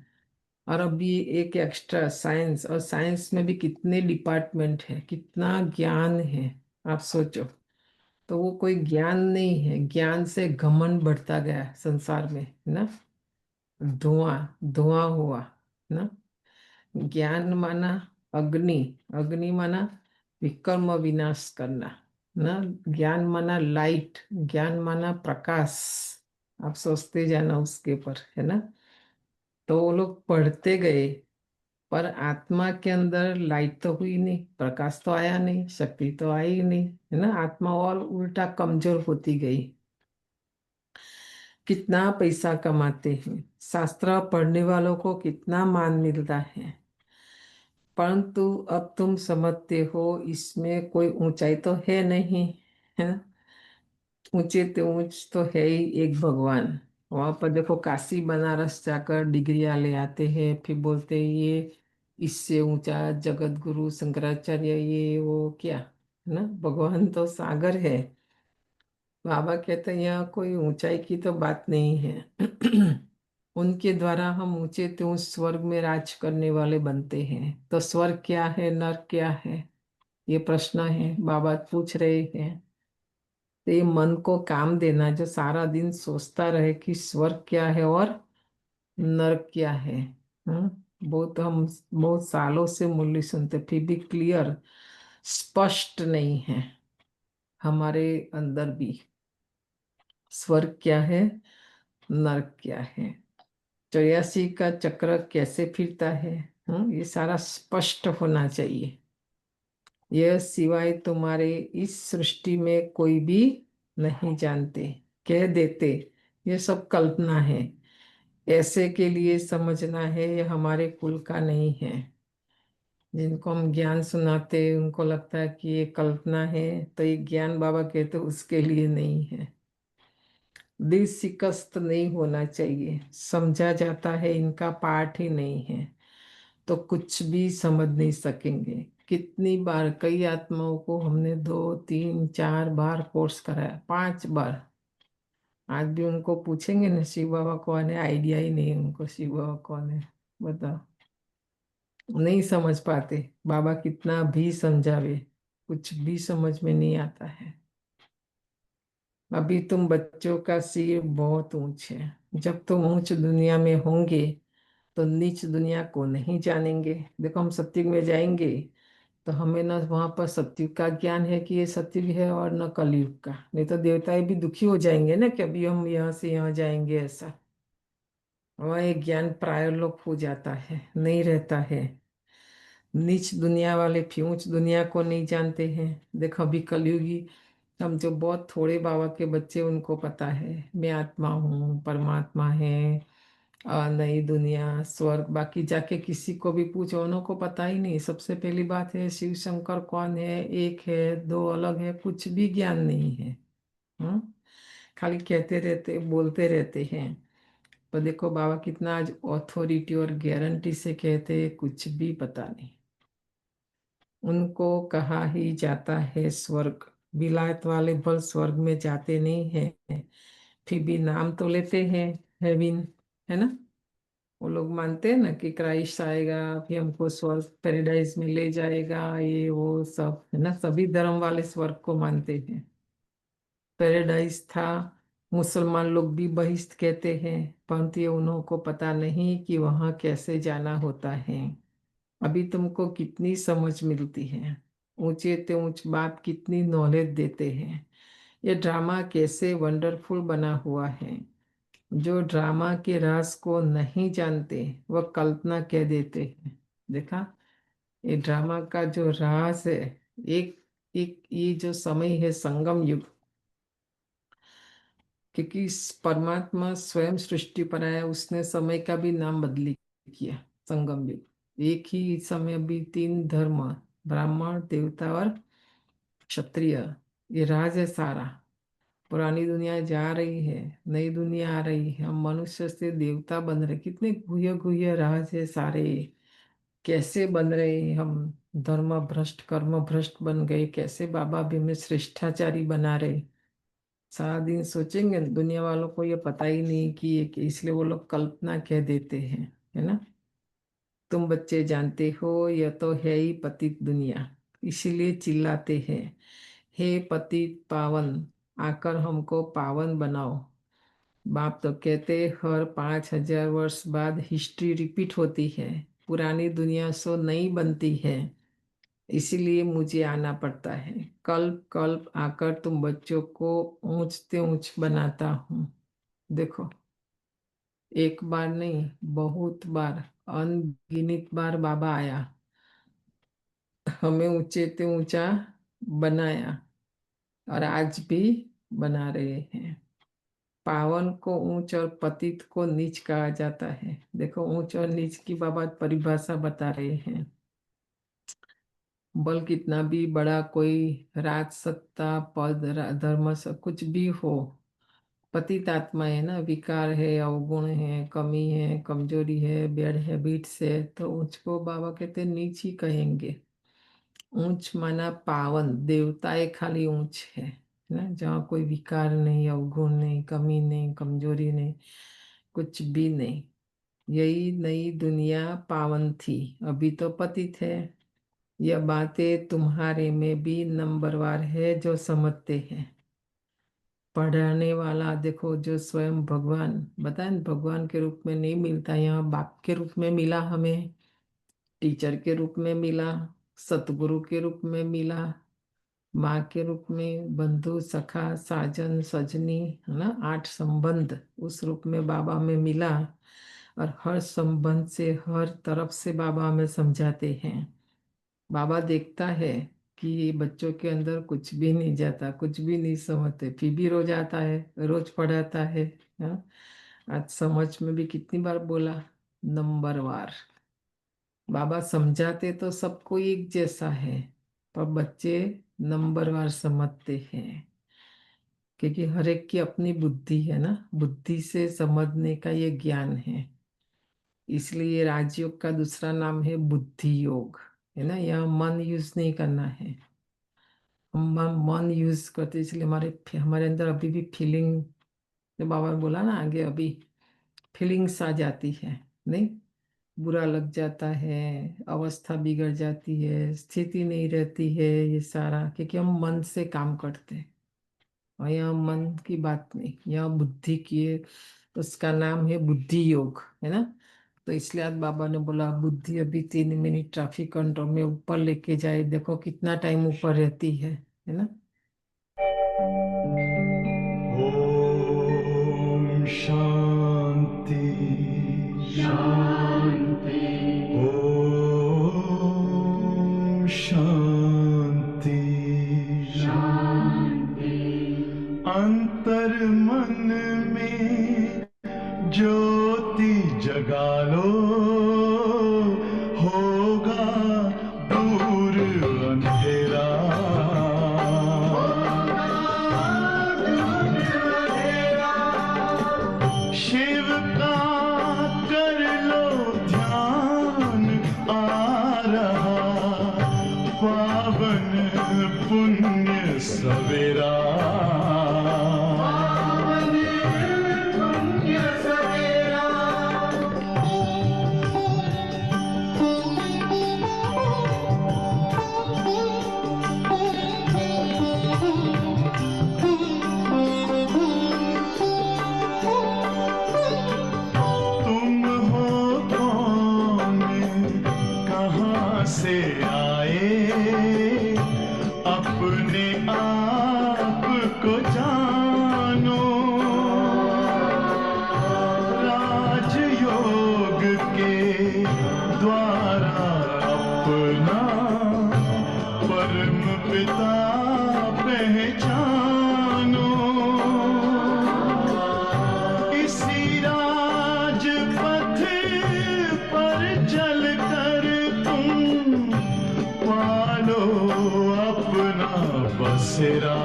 और अभी एक एक्स्ट्रा साइंस, और साइंस में भी कितने डिपार्टमेंट है, कितना ज्ञान है, आप सोचो। तो वो कोई ज्ञान नहीं है, ज्ञान से घमंड बढ़ता गया संसार में, है ना। धुआं धुआं हुआ ना। ज्ञान माना अग्नि, अग्नि माना विकर्म विनाश करना ना। ज्ञान माना लाइट, ज्ञान माना प्रकाश। आप सोचते जाना उसके ऊपर, है ना। तो वो लोग पढ़ते गए, पर आत्मा के अंदर लाइट तो हुई नहीं, प्रकाश तो आया नहीं, शक्ति तो आई ही नहीं, है ना। आत्मा और उल्टा कमजोर होती गई। कितना पैसा कमाते हैं, शास्त्र पढ़ने वालों को कितना मान मिलता है, परंतु अब तुम समझते हो इसमें कोई ऊंचाई तो है नहीं, है ना। ऊंचे तो ऊंच तो है ही एक भगवान। वहां पर देखो, काशी बनारस जाकर डिग्रियां ले आते हैं, फिर बोलते हैं ये इससे ऊंचा जगत गुरु शंकराचार्य, ये वो क्या, है ना। भगवान तो सागर है। बाबा कहते हैं यहाँ कोई ऊंचाई की तो बात नहीं है। उनके द्वारा हम ऊंचे तो ऊंच स्वर्ग में राज करने वाले बनते हैं। तो स्वर्ग क्या है, नर्क क्या है, ये प्रश्न है बाबा पूछ रहे हैं। तो ये मन को काम देना, जो सारा दिन सोचता रहे कि स्वर्ग क्या है और नर्क क्या है। बहुत हम बहुत सालों से मुरली सुनते, फिर भी क्लियर स्पष्ट नहीं है हमारे अंदर भी। स्वर्ग क्या है, नर्क क्या है, 84 का चक्र कैसे फिरता है, ये सारा स्पष्ट होना चाहिए। यह सिवाय तुम्हारे इस सृष्टि में कोई भी नहीं जानते। कह देते ये सब कल्पना है, ऐसे के लिए समझना है ये हमारे कुल का नहीं है। जिनको हम ज्ञान सुनाते उनको लगता है कि ये कल्पना है, तो ये ज्ञान बाबा कहते उसके लिए नहीं है। दिल शिकस्त नहीं होना चाहिए, समझा जाता है इनका पाठ ही नहीं है तो कुछ भी समझ नहीं सकेंगे। कितनी बार कई आत्माओं को हमने 2 3 4 बार कोर्स कराया, 5 बार। आज भी उनको पूछेंगे ना शिव बाबा कौन है, आइडिया ही नहीं उनको शिव बाबा कौन है, बताओ। नहीं समझ पाते, बाबा कितना भी समझावे कुछ भी समझ में नहीं आता है। अभी तुम बच्चों का सिर बहुत ऊंच है, जब तुम ऊंच दुनिया में होंगे तो नीच दुनिया को नहीं जानेंगे। देखो, हम सत्युग में जाएंगे तो हमें न वहां पर सत्युग का ज्ञान है कि ये सत्युग है, और न कलयुग का। नहीं तो देवताएं भी दुखी हो जाएंगे ना कि अभी हम यहाँ से यहाँ जाएंगे, ऐसा। वहाँ एक ज्ञान प्रायलोक हो जाता है, नहीं रहता है। नीच दुनिया वाले फिर ऊंच दुनिया को नहीं जानते हैं। देखो, अभी कलयुगी हम जो बहुत थोड़े बाबा के बच्चे, उनको पता है मैं आत्मा हूँ, परमात्मा है, नई दुनिया, स्वर्ग। बाकी जाके किसी को भी पूछो, उन्हों को पता ही नहीं। सबसे पहली बात है शिव शंकर कौन है, एक है, दो अलग है, कुछ भी ज्ञान नहीं है। खाली कहते रहते, बोलते रहते हैं। पर देखो बाबा कितना आज ऑथोरिटी और गारंटी से कहते हैं, कुछ भी पता नहीं। उनको कहा ही जाता है स्वर्ग। विलायत वाले भल स्वर्ग में जाते नहीं है, फिर भी नाम तो लेते हैं हेवन, है ना। वो लोग मानते हैं ना कि क्राइस्ट आएगा, फिर हमको स्वर्ग पैराडाइज में ले जाएगा, ये वो सब, है ना। सभी धर्म वाले स्वर्ग को मानते हैं। पैराडाइज था, मुसलमान लोग भी बहिश्त कहते हैं, परंतु ये उन्हों को पता नहीं कि वहाँ कैसे जाना होता है। अभी तुमको कितनी समझ मिलती है, ऊंचे ते ऊंच बाप कितनी नॉलेज देते हैं। ये ड्रामा कैसे वंडरफुल बना हुआ है। जो ड्रामा के राज को नहीं जानते वह कल्पना कह देते हैं। देखा, ये ड्रामा का जो राज है, एक एक ये जो समय है संगम युग, क्योंकि परमात्मा स्वयं सृष्टि पर आया, उसने समय का भी नाम बदली किया, संगम युग। एक ही समय भी तीन धर्म, ब्राह्मण, देवता और क्षत्रिय, ये राज है सारा। पुरानी दुनिया जा रही है, नई दुनिया आ रही है, हम मनुष्य से देवता बन रहे। कितने गुह्य गुह्य राज है सारे, कैसे बन रहे हैं हम। धर्म भ्रष्ट, कर्म भ्रष्ट बन गए, कैसे बाबा भी हमें श्रेष्ठाचारी बना रहे। सारा दिन सोचेंगे, दुनिया वालों को ये पता ही नहीं कि ये कि, इसलिए वो लोग कल्पना कह देते हैं, है ना। तुम बच्चे जानते हो यह तो है ही पतित दुनिया, इसीलिए चिल्लाते हैं, हे पतित पावन, आकर हमको पावन बनाओ। बाप तो कहते हर 5,000 वर्ष बाद हिस्ट्री रिपीट होती है, पुरानी दुनिया सो नई बनती है, इसीलिए मुझे आना पड़ता है। कल्प कल्प आकर तुम बच्चों को ऊंचते ऊंच बनाता हूँ। देखो, एक बार नहीं, बहुत बार, अनगिनत बार बाबा आया, हमें ऊंचे ते ऊंचा बनाया, और आज भी बना रहे हैं। पावन को ऊंच और पतित को नीच कहा जाता है। देखो, ऊंच और नीच की बाबा परिभाषा बता रहे हैं। बल कितना भी बड़ा कोई राज, सत्ता, पद, धर्म, सब कुछ भी हो, पतित आत्मा है ना, विकार है, अवगुण है, कमी है, कमजोरी है, बैड हैबिट्स है, तो ऊंच को बाबा कहते नीच ही कहेंगे। ऊंच माना पावन, देवताएं खाली ऊंच है ना, जहाँ कोई विकार नहीं, अवगुण नहीं, कमी नहीं, कमजोरी नहीं, कुछ भी नहीं। यही नई दुनिया पावन थी, अभी तो पतित है। यह बातें तुम्हारे में भी नंबरवार है जो समझते हैं। पढ़ाने वाला देखो, जो स्वयं भगवान बताए, भगवान के रूप में नहीं मिलता, यहाँ बाप के रूप में मिला, हमें टीचर के रूप में मिला, सतगुरु के रूप में मिला, माँ के रूप में, बंधु, सखा, साजन, सजनी, है ना, 8 संबंध उस रूप में बाबा में मिला। और हर संबंध से, हर तरफ से बाबा हमें समझाते हैं। बाबा देखता है कि ये बच्चों के अंदर कुछ भी नहीं जाता, कुछ भी नहीं समझते, फिर भी रोज आता है, रोज पढ़ाता है। हाँ? आज समझ में भी कितनी बार बोला, नंबरवार। बाबा समझाते तो सबको एक जैसा है, पर बच्चे नंबरवार समझते हैं, क्योंकि हर एक की अपनी बुद्धि है ना, बुद्धि से समझने का ये ज्ञान है। इसलिए राजयोग का दूसरा नाम है बुद्धि योग, है ना। यह मन यूज नहीं करना है, हम मन यूज करते, इसलिए हमारे हमारे अंदर अभी भी फीलिंग, जो बाबा ने बोला ना आगे, अभी फीलिंग्स आ जाती है, नहीं, बुरा लग जाता है, अवस्था बिगड़ जाती है, स्थिति नहीं रहती है, ये सारा क्योंकि हम मन से काम करते हैं। और यहाँ मन की बात नहीं, यहाँ बुद्धि की है, उसका नाम है बुद्धि योग, है ना। तो इसलिए आज बाबा ने बोला बुद्धि अभी 3 मिनट ट्रैफिक कंट्रोल में ऊपर लेके जाए, देखो कितना टाइम ऊपर रहती है ना। ॐ शान्ति शान्ति ॐ शान्ति शान्ति पावन पुण्य सवेरा तुम हो कौन, कहाँ से आए, अपने आप को जानो। राजयोग के द्वारा अपना परम पिता पहचानो। इसी राजपथ पर चलकर तुम पालो अपना बसेरा।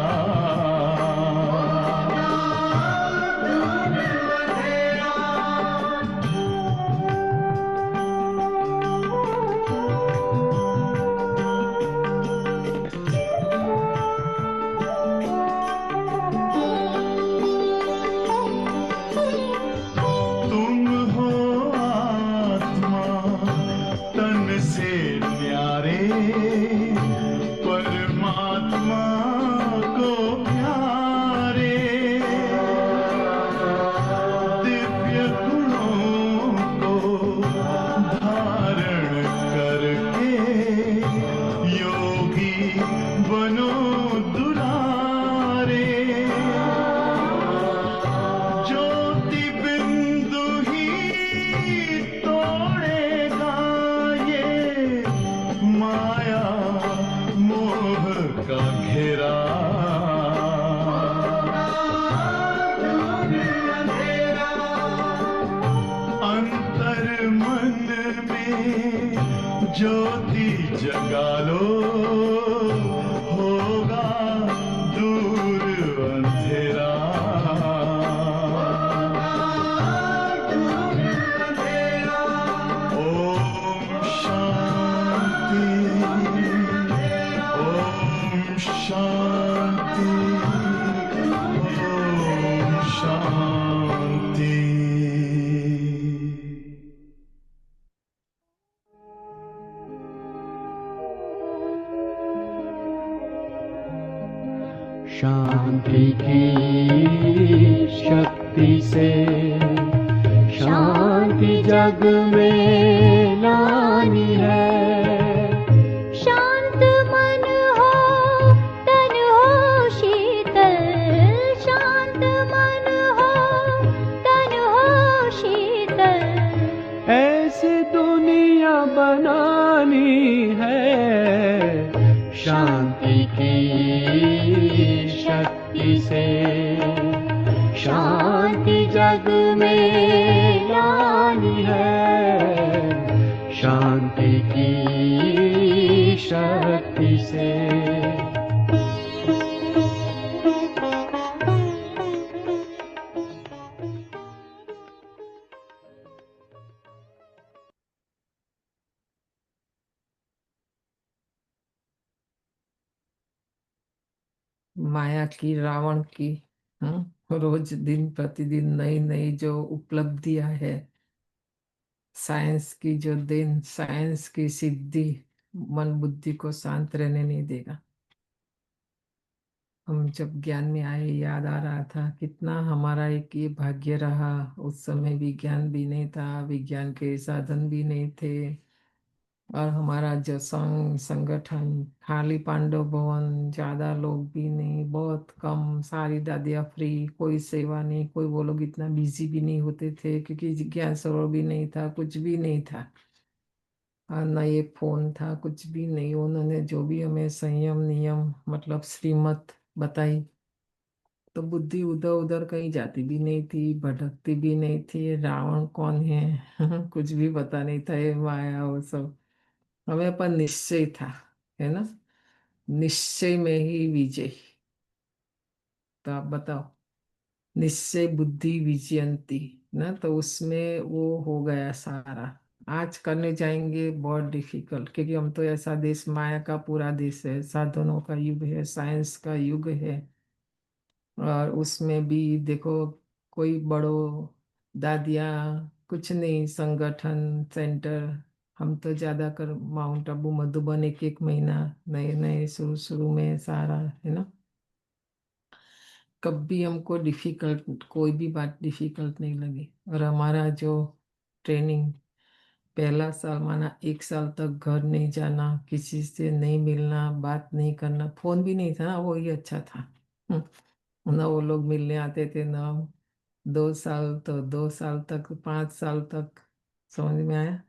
तुम हो आत्मा तन से न्यारे, परमात्मा को प्यारे। दिव्य गुणों को धारण करके योगी बनो दुलारे। ज्योति बिंदु ही तोड़ेगा ये माया मोह का घेरा। अंतर मन में ज्योति जगा लो, होगा दूर अंधेरा। ओम शांति, ओम शांति, ओम शांति। शांति की शक्ति से शांति जग में लानी है। शांत मन हो तन हो शीतल, शांत मन हो तन हो शीतल। ऐसी दुनिया बनानी है। शांति की शक्ति से शांति जग में लानी है। शांति की शक्ति से। माया की, रावण की, रोज दिन प्रतिदिन नई नई जो उपलब्धियां है, साइंस की जो देन, साइंस की सिद्धि मन बुद्धि को शांत रहने नहीं देगा। हम जब ज्ञान में आए, याद आ रहा था कितना हमारा एक ये भाग्य रहा। उस समय विज्ञान भी नहीं था, विज्ञान के साधन भी नहीं थे, और हमारा जो संगठन खाली पांडव भवन, ज्यादा लोग भी नहीं, बहुत कम, सारी दादियाँ फ्री, कोई सेवा नहीं, कोई वो लोग इतना बिजी भी नहीं होते थे क्योंकि ज्ञान सरोवर भी नहीं था, कुछ भी नहीं था, और न ये फोन था, कुछ भी नहीं। उन्होंने जो भी हमें संयम नियम मतलब श्रीमत बताई, तो बुद्धि उधर उधर कहीं जाती भी नहीं थी, भटकती भी नहीं थी। रावण कौन है कुछ भी पता नहीं था, ये माया वो सब। हमें पर निश्चय था, है ना, निश्चय में ही विजय। तो आप बताओ, निश्चय बुद्धि विजयंती ना, तो उसमें वो हो गया सारा। आज करने जाएंगे बहुत डिफिकल्ट, क्योंकि हम तो ऐसा देश, माया का पूरा देश है, साधनों का युग है, साइंस का युग है। और उसमें भी देखो, कोई बड़ो दादिया कुछ नहीं, संगठन सेंटर। हम तो ज्यादा कर माउंट आबू मधुबन एक एक महीना, नए नए शुरू शुरू में सारा है ना। कभी हमको डिफिकल्ट, कोई भी बात डिफिकल्ट नहीं लगी। और हमारा जो ट्रेनिंग, पहला साल माना 1 साल तक घर नहीं जाना, किसी से नहीं मिलना, बात नहीं करना, फोन भी नहीं था ना, वो ही अच्छा था। ना वो लोग मिलने आते थे ना हम। 2 साल तो 2 साल तक, 5 साल तक समझ में आया।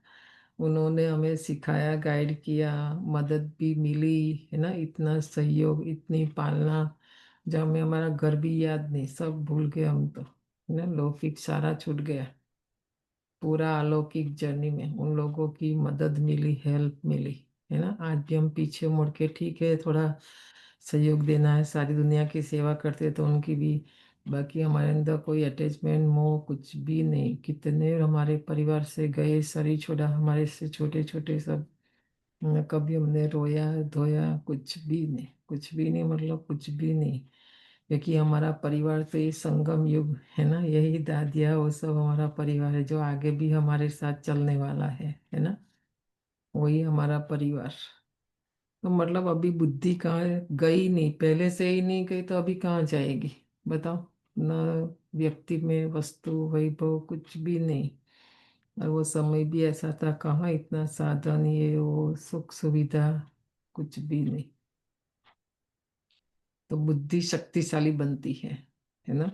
उन्होंने हमें सिखाया, गाइड किया, मदद भी मिली है ना, इतना सहयोग, इतनी पालना। जब हमें हमारा घर भी याद नहीं, सब भूल गए हम तो है ना, लौकिक सारा छूट गया। पूरा अलौकिक जर्नी में उन लोगों की मदद मिली, हेल्प मिली है ना। आज भी हम पीछे मुड़ के, ठीक है थोड़ा सहयोग देना है, सारी दुनिया की सेवा करते तो उनकी भी, बाकी हमारे अंदर कोई अटैचमेंट मोह कुछ भी नहीं। कितने हमारे परिवार से गए, शरीर छोड़ा, हमारे से छोटे छोटे सब, न कभी हमने रोया धोया, कुछ भी नहीं, कुछ भी नहीं, मतलब कुछ भी नहीं। क्योंकि हमारा परिवार तो ये संगम युग है ना, यही दादिया वो सब हमारा परिवार है, जो आगे भी हमारे साथ चलने वाला है ना। वही हमारा परिवार। तो मतलब अभी बुद्धि कहाँ है? गई नहीं, पहले से ही नहीं गई तो अभी कहाँ जाएगी बताओ। न व्यक्ति में वस्तु वैभव कुछ भी नहीं। और वो समय भी ऐसा था, कहाँ इतना साधन, ये वो सुख सुविधा, कुछ भी नहीं। तो बुद्धि शक्तिशाली बनती है ना,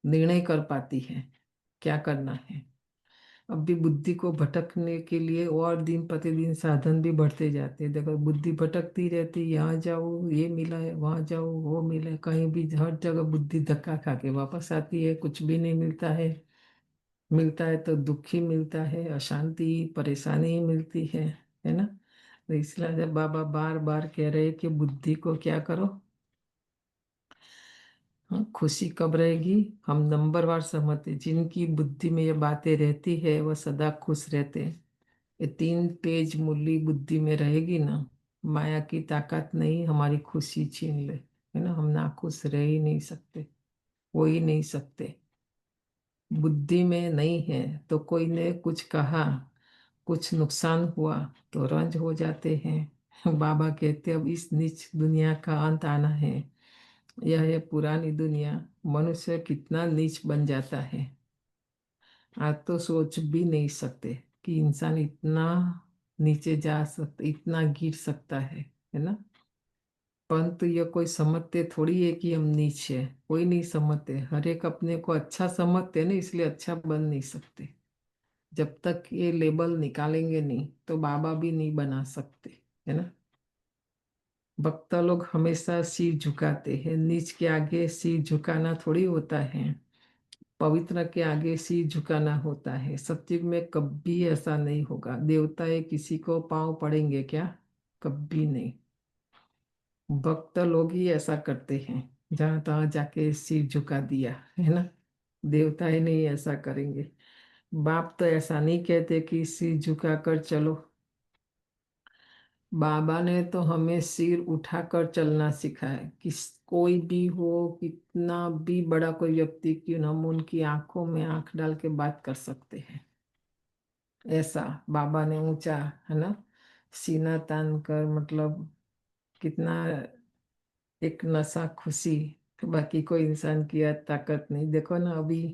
निर्णय कर पाती है क्या करना है। अब भी बुद्धि को भटकने के लिए और दिन प्रतिदिन साधन भी बढ़ते जाते हैं। देखो बुद्धि भटकती रहती, यहाँ जाओ ये मिला है, वहाँ जाओ वो मिला है, कहीं भी हर जगह बुद्धि धक्का खा के वापस आती है, कुछ भी नहीं मिलता है। मिलता है तो दुख ही मिलता है, अशांति परेशानी ही मिलती है ना। तो इसलिए जब बाबा बार बार कह रहे हैं कि बुद्धि को क्या करो, हाँ, खुशी कब रहेगी? हम नंबरवार सहमत है, जिनकी बुद्धि में ये बातें रहती है वह सदा खुश रहते हैं। ये 3 पेज मूली बुद्धि में रहेगी ना, माया की ताकत नहीं हमारी खुशी छीन ले, है ना। हम ना खुश रह ही नहीं सकते, हो ही नहीं सकते। बुद्धि में नहीं है तो कोई ने कुछ कहा, कुछ नुकसान हुआ तो रंज हो जाते हैं। बाबा कहते अब इस नीच दुनिया का अंत आना है। यह है पुरानी दुनिया, मनुष्य कितना नीच बन जाता है। आज तो सोच भी नहीं सकते कि इंसान इतना नीचे जा सकता, इतना गिर सकता है ना। परंतु ये कोई समझते थोड़ी है कि हम नीचे है, कोई नहीं समझते। हर एक अपने को अच्छा समझते हैं ना, इसलिए अच्छा बन नहीं सकते। जब तक ये लेबल निकालेंगे नहीं तो बाबा भी नहीं बना सकते, है ना। भक्त लोग हमेशा सिर झुकाते हैं, नीच के आगे सिर झुकाना थोड़ी होता है। पवित्र के आगे सिर झुकाना होता है। सत्युग में कभी ऐसा नहीं होगा। देवताएं किसी को पांव पड़ेंगे क्या? कभी नहीं। भक्त लोग ही ऐसा करते हैं, जहां तहां जाके सिर झुका दिया, है ना। देवताएं नहीं ऐसा करेंगे। बाप तो ऐसा नहीं कहते कि सिर झुका कर चलो। बाबा ने तो हमें सिर उठाकर चलना सिखाया। किस कोई भी हो, कितना भी बड़ा कोई व्यक्ति क्यों न, हम उनकी आंखों में आंख डाल के बात कर सकते हैं। ऐसा बाबा ने ऊंचा, है ना, सीना तान कर, मतलब कितना एक नशा खुशी। बाकी कोई इंसान की ताकत नहीं। देखो ना अभी,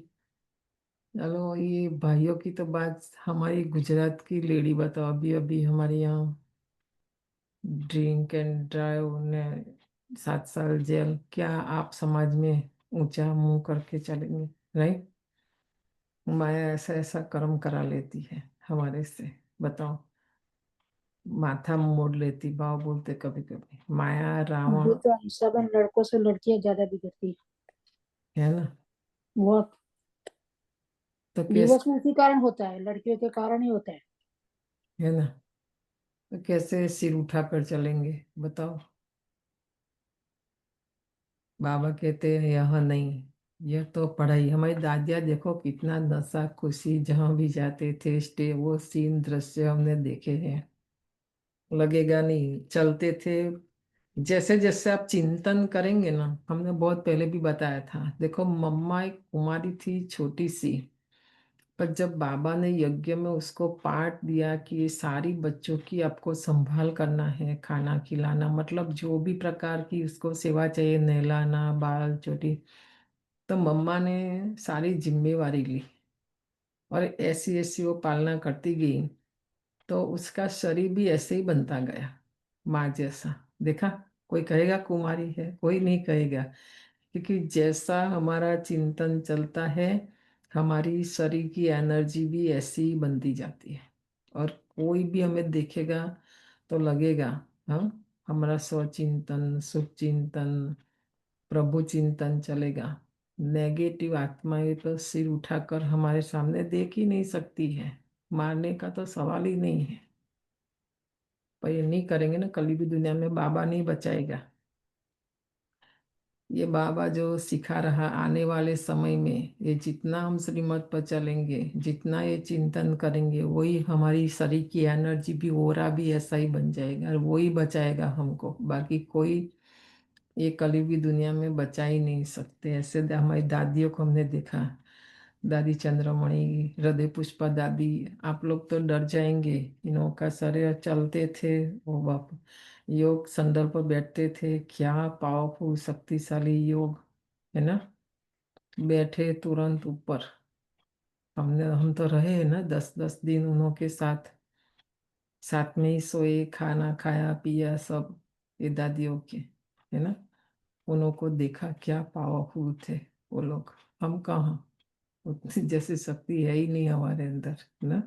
चलो ये भाइयों की तो बात, हमारी गुजरात की लेडी बताओ, अभी अभी हमारे यहाँ ड्रिंक एंड ड्राइव ने 7 साल जेल। क्या आप समाज में ऊंचा मुंह करके चलेंगे? राइट। माया ऐसा ऐसा कर्म करा लेती है हमारे से, बताओ। माथा मोड़ लेती, भाव बोलते कभी कभी, माया अभी रावण, तो हम सब लड़कों से लड़कियां ज्यादा बिगड़ती है ना। है। वो तो डिवोर्स कैसे, में इसी कारण होता है, लड़कियों के कारण ही होता है। है ना, तो कैसे सिर उठा कर चलेंगे बताओ। बाबा कहते हैं यह नहीं, यह तो पढ़ाई, हमारी दादिया देखो कितना नशा खुशी, जहाँ भी जाते थे स्टे, वो सीन दृश्य हमने देखे हैं। लगेगा नहीं, चलते थे। जैसे जैसे आप चिंतन करेंगे ना, हमने बहुत पहले भी बताया था, देखो मम्मा एक कुमारी थी छोटी सी, पर जब बाबा ने यज्ञ में उसको पाठ दिया कि ये सारी बच्चों की आपको संभाल करना है, खाना खिलाना, मतलब जो भी प्रकार की उसको सेवा चाहिए, नहलाना, बाल चोटी, तो मम्मा ने सारी जिम्मेवारी ली और ऐसी ऐसी वो पालना करती गई, तो उसका शरीर भी ऐसे ही बनता गया, माँ जैसा। देखा, कोई कहेगा कुमारी है? कोई नहीं कहेगा, क्योंकि जैसा हमारा चिंतन चलता है, हमारी शरीर की एनर्जी भी ऐसी ही बनती जाती है। और कोई भी हमें देखेगा तो लगेगा, हाँ, हमारा स्वचिंतन, सुख चिंतन, प्रभु चिंतन चलेगा। नेगेटिव आत्माएं तो सिर उठाकर हमारे सामने देख ही नहीं सकती है, मारने का तो सवाल ही नहीं है। पर ये नहीं करेंगे ना, कल भी दुनिया में बाबा नहीं बचाएगा। ये बाबा जो सिखा रहा, आने वाले समय में ये जितना हम श्रीमत पर चलेंगे, जितना ये चिंतन करेंगे, वही हमारी शरीर की एनर्जी भी, ओरा भी ऐसा ही बन जाएगा, और वही बचाएगा हमको। बाकी कोई ये कलयुगी दुनिया में बचा ही नहीं सकते। ऐसे हमारी दादियों को हमने देखा, दादी चंद्रमणि, हृदय पुष्पा दादी, आप लोग तो डर जाएंगे। इन्हों का शरीर चलते थे, वो बाप, योग संदल पर बैठते थे, क्या पावरफुल शक्तिशाली योग है ना। बैठे तुरंत ऊपर, हम तो रहे हैं ना 10-10 दिन उन्हों के साथ, साथ में ही सोए, खाना खाया पिया सब, ये दादियों के, है ना। उन्हों को देखा, क्या पावरफुल थे वो लोग। हम कहाँ, उतनी जैसी शक्ति है ही नहीं हमारे अंदर ना।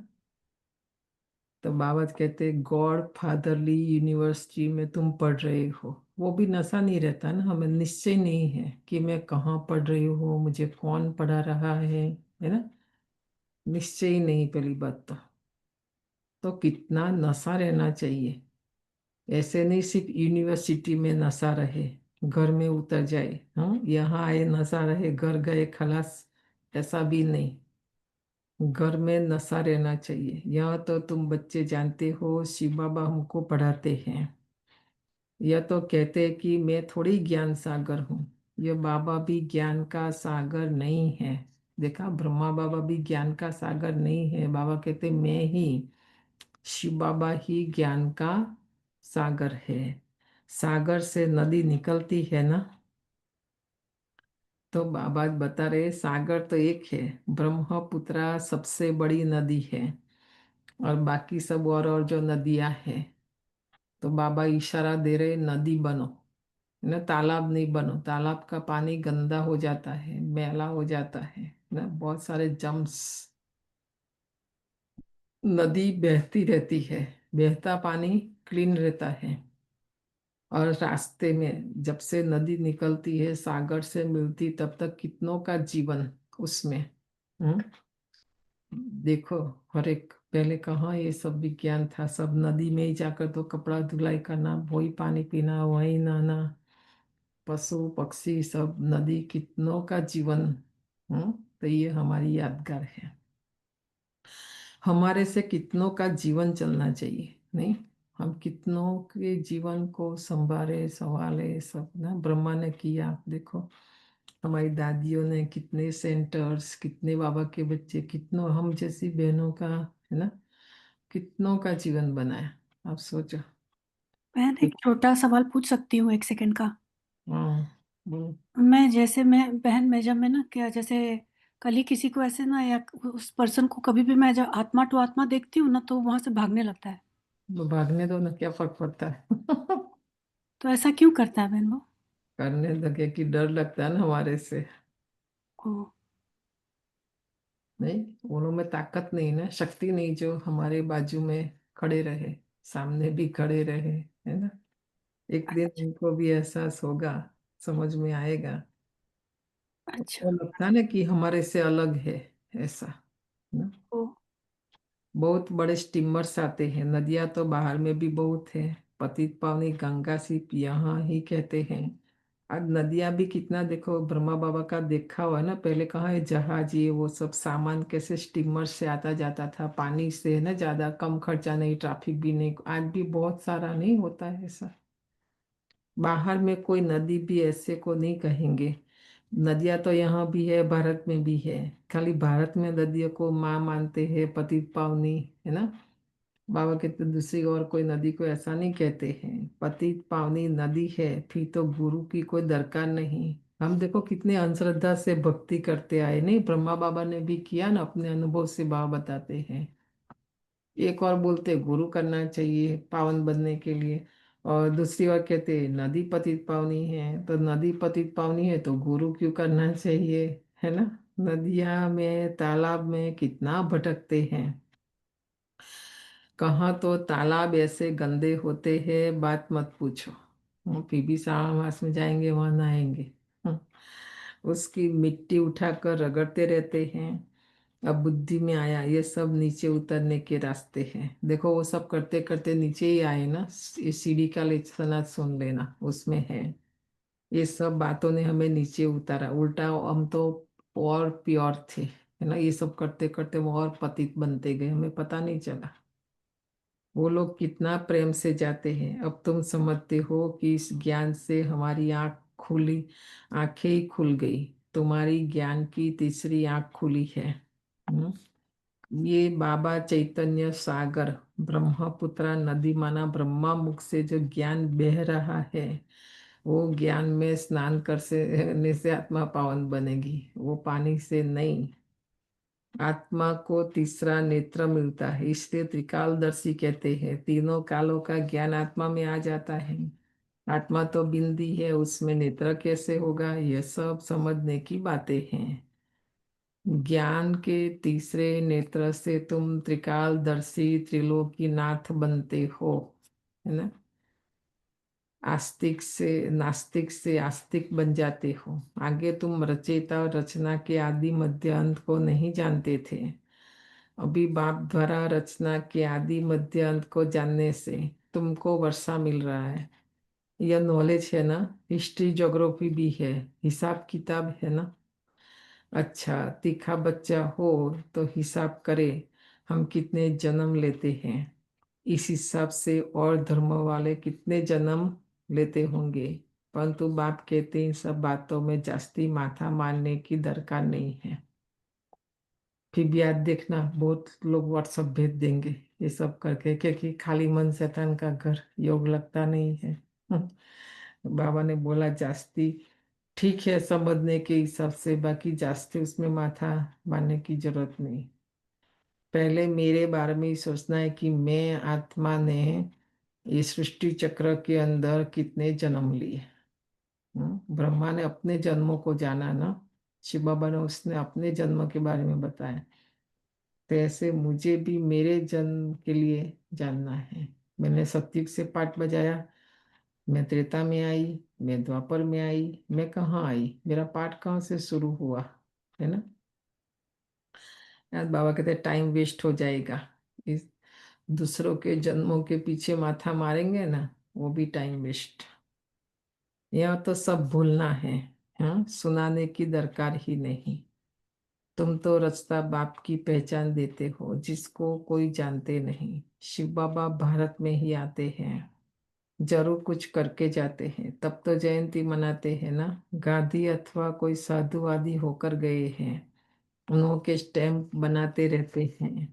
तो बाबा कहते, गॉड फादरली यूनिवर्सिटी में तुम पढ़ रहे हो, वो भी नशा नहीं रहता ना, हमें निश्चय नहीं है कि मैं कहाँ पढ़ रही हूँ, मुझे कौन पढ़ा रहा है ना। निश्चय ही नहीं, पहली बात तो कितना नशा रहना चाहिए। ऐसे नहीं सिर्फ यूनिवर्सिटी में नशा रहे, घर में उतर जाए, हाँ, यहाँ आए नशा रहे, घर गए खलास, ऐसा भी नहीं। घर में नशा रहना चाहिए। यहाँ तो तुम बच्चे जानते हो, शिव बाबा हमको पढ़ाते हैं, यह तो कहते हैं कि मैं थोड़ी ज्ञान सागर हूँ। ये बाबा भी ज्ञान का सागर नहीं है। देखा, ब्रह्मा बाबा भी ज्ञान का सागर नहीं है। बाबा कहते मैं ही, शिव बाबा ही ज्ञान का सागर है। सागर से नदी निकलती है ना, तो बाबा बता रहे सागर तो एक है, ब्रह्मपुत्रा सबसे बड़ी नदी है, और बाकी सब और जो नदियां हैं, तो बाबा इशारा दे रहे नदी बनो, है ना, तालाब नहीं बनो। तालाब का पानी गंदा हो जाता है, मैला हो जाता है ना, बहुत सारे जम्स। नदी बहती रहती है, बहता पानी क्लीन रहता है। और रास्ते में जब से नदी निकलती है, सागर से मिलती, तब तक कितनों का जीवन उसमें। हम्म, देखो, हर एक, पहले कहाँ ये सब विज्ञान था, सब नदी में ही जाकर तो कपड़ा धुलाई करना, वही पानी पीना, वही नहाना, पशु पक्षी सब, नदी कितनों का जीवन। तो ये हमारी यादगार है, हमारे से कितनों का जीवन चलना चाहिए नहीं। हम कितनों के जीवन को संभाले संभाले सब ना, ब्रह्मा ने किया। देखो, हमारी दादियों ने कितने सेंटर्स, कितने बाबा के बच्चे, कितनों हम जैसी बहनों का, है ना, कितनों का जीवन बनाया। आप सोचो। बहन, एक छोटा सवाल पूछ सकती हूँ, 1 सेकंड का? हाँ, बोलो। मैं बहन, मैं जब मैं ना क्या, जैसे कल ही किसी को ऐसे ना, या उस पर्सन को कभी भी मैं जब आत्मा टू आत्मा देखती हूँ ना, तो वहां से भागने लगता है। तो भागने दो ना, क्या फर्क पड़ता है। तो ऐसा क्यों करता है बहन वो? करने लगे कि डर लगता है ना हमारे से। ओ, नहीं, उन्होंने ताकत नहीं ना, शक्ति नहीं जो हमारे बाजू में खड़े रहे, सामने भी खड़े रहे, है ना। एक दिन अच्छा उनको भी एहसास होगा, समझ में आएगा। अच्छा। वो लगता है ना कि हमारे से अलग है, ऐसा ना। ओ, बहुत बड़े स्टीमर्स आते हैं, नदियां तो बाहर में भी बहुत है, पतित पावनी गंगा सिर्फ यहाँ ही कहते हैं, आज नदियां भी कितना देखो, ब्रह्मा बाबा का देखा हुआ है ना, पहले कहाँ है जहाज ये वो सब सामान कैसे स्टीमर से आता जाता था, पानी से है ना, ज्यादा कम खर्चा नहीं, ट्रैफिक भी नहीं। आज भी बहुत सारा नहीं होता है ऐसा। बाहर में कोई नदी भी ऐसे को नहीं कहेंगे। नदियां तो यहाँ भी है, भारत में भी है। खाली भारत में नदियों को माँ मानते हैं, पतित पावनी, है ना। बाबा कहते दूसरी और कोई नदी को ऐसा नहीं कहते हैं। पतित पावनी नदी है, फिर तो गुरु की कोई दरकार नहीं। हम देखो कितने अंधश्रद्धा से भक्ति करते आए, नहीं ब्रह्मा बाबा ने भी किया ना, अपने अनुभव से बाबा बताते हैं। एक और बोलते गुरु करना चाहिए पावन बनने के लिए, और दूसरी बार कहते नदी पतित पावनी है, तो नदी पतित पावनी है तो गुरु क्यों करना चाहिए, है ना। नदिया में तालाब में कितना भटकते हैं। कहाँ तो तालाब ऐसे गंदे होते हैं, बात मत पूछो। फिर भी श्रावण मास में जाएंगे वहां नहाएंगे। हम्म, उसकी मिट्टी उठाकर रगड़ते रहते हैं। अब बुद्धि में आया ये सब नीचे उतरने के रास्ते हैं। देखो वो सब करते करते नीचे ही आए ना। ये सीढ़ी का लेसना सुन लेना, उसमें है। ये सब बातों ने हमें नीचे उतारा, उल्टा हम तो और प्योर थे, है ना। ये सब करते करते वो और पतित बनते गए, हमें पता नहीं चला। वो लोग कितना प्रेम से जाते हैं। अब तुम समझते हो कि इस ज्ञान से हमारी आंख खुली, आंखें ही खुल गई। तुम्हारी ज्ञान की तीसरी आंख खुली है। हम्म? ये बाबा चैतन्य सागर, ब्रह्मपुत्रा नदी माना ब्रह्मा मुख से जो ज्ञान बह रहा है, वो ज्ञान में स्नान करने से आत्मा पावन बनेगी, वो पानी से नहीं। आत्मा को तीसरा नेत्र मिलता है, इसलिए त्रिकालदर्शी कहते हैं। तीनों कालों का ज्ञान आत्मा में आ जाता है। आत्मा तो बिंदी है, उसमें नेत्र कैसे होगा, यह सब समझने की बातें हैं। ज्ञान के तीसरे नेत्र से तुम त्रिकालदर्शी त्रिलोकीनाथ बनते हो, है ना। नास्तिक से आस्तिक बन जाते हो। आगे तुम रचयिता और रचना के आदि मध्य अंत को नहीं जानते थे। अभी बाप द्वारा रचना के आदि मध्य अंत को जानने से तुमको वर्षा मिल रहा है। यह नॉलेज है ना। हिस्ट्री ज्योग्राफी भी है, हिसाब किताब है ना। अच्छा तीखा बच्चा हो तो हिसाब करे हम कितने जन्म लेते हैं, इस हिसाब से और धर्म वाले कितने जन्म लेते होंगे। परंतु बाप कहते हैं इन सब बातों में जास्ती माथा मारने की दरकार नहीं है। फिर भी आज देखना बहुत लोग व्हाट्सएप भेज देंगे ये सब करके, क्योंकि खाली मन शैतान का घर, योग लगता नहीं है। बाबा ने बोला जास्ती ठीक है समझने के हिसाब से, बाकी जास्ती उसमें माथा मारने की जरूरत नहीं। पहले मेरे बारे में ही सोचना है कि मैं आत्मा ने ये सृष्टि चक्र के अंदर कितने जन्म लिए। ब्रह्मा ने अपने जन्मों को जाना ना, शिव बाबा ने उसने अपने जन्म के बारे में बताया। तो ऐसे मुझे भी मेरे जन्म के लिए जानना है। मैंने सतयुग से पाठ बजाया, मैं त्रेता में आई, मैं द्वापर में आई, मैं कहाँ आई, मेरा पाठ कहाँ से शुरू हुआ, है ना। यार बाबा कहते टाइम वेस्ट हो जाएगा, इस दूसरों के जन्मों के पीछे माथा मारेंगे ना, वो भी टाइम वेस्ट। यह तो सब भूलना है। हाँ सुनाने की दरकार ही नहीं। तुम तो रचता बाप की पहचान देते हो जिसको कोई जानते नहीं। शिव बाबा भारत में ही आते हैं, जरूर कुछ करके जाते हैं, तब तो जयंती मनाते हैं ना। गांधी अथवा कोई साधु आदि होकर गए हैं, उनके स्टैम्प बनाते रहते हैं,